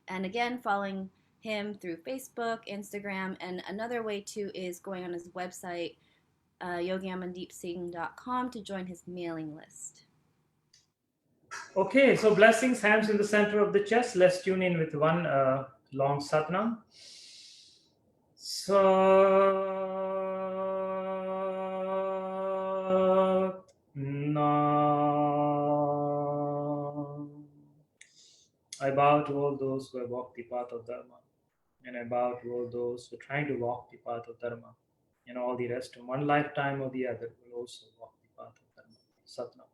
And again, following him through Facebook, Instagram, and another way too is going on his website, yogiamandeepsingh.com, to join his mailing list. Okay, so blessings, hands in the center of the chest. Let's tune in with one long satnam. I bow to all those who have walked the path of Dharma, and I bow to all those who are trying to walk the path of Dharma, and all the rest in one lifetime or the other will also walk the path of Dharma. Satnam.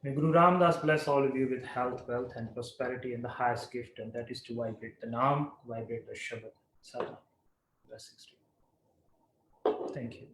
May Guru Ramdas bless all of you with health, wealth, and prosperity, and the highest gift, and that is to vibrate the Naam, vibrate the Shabad. Satnam. Blessings to you. Thank you.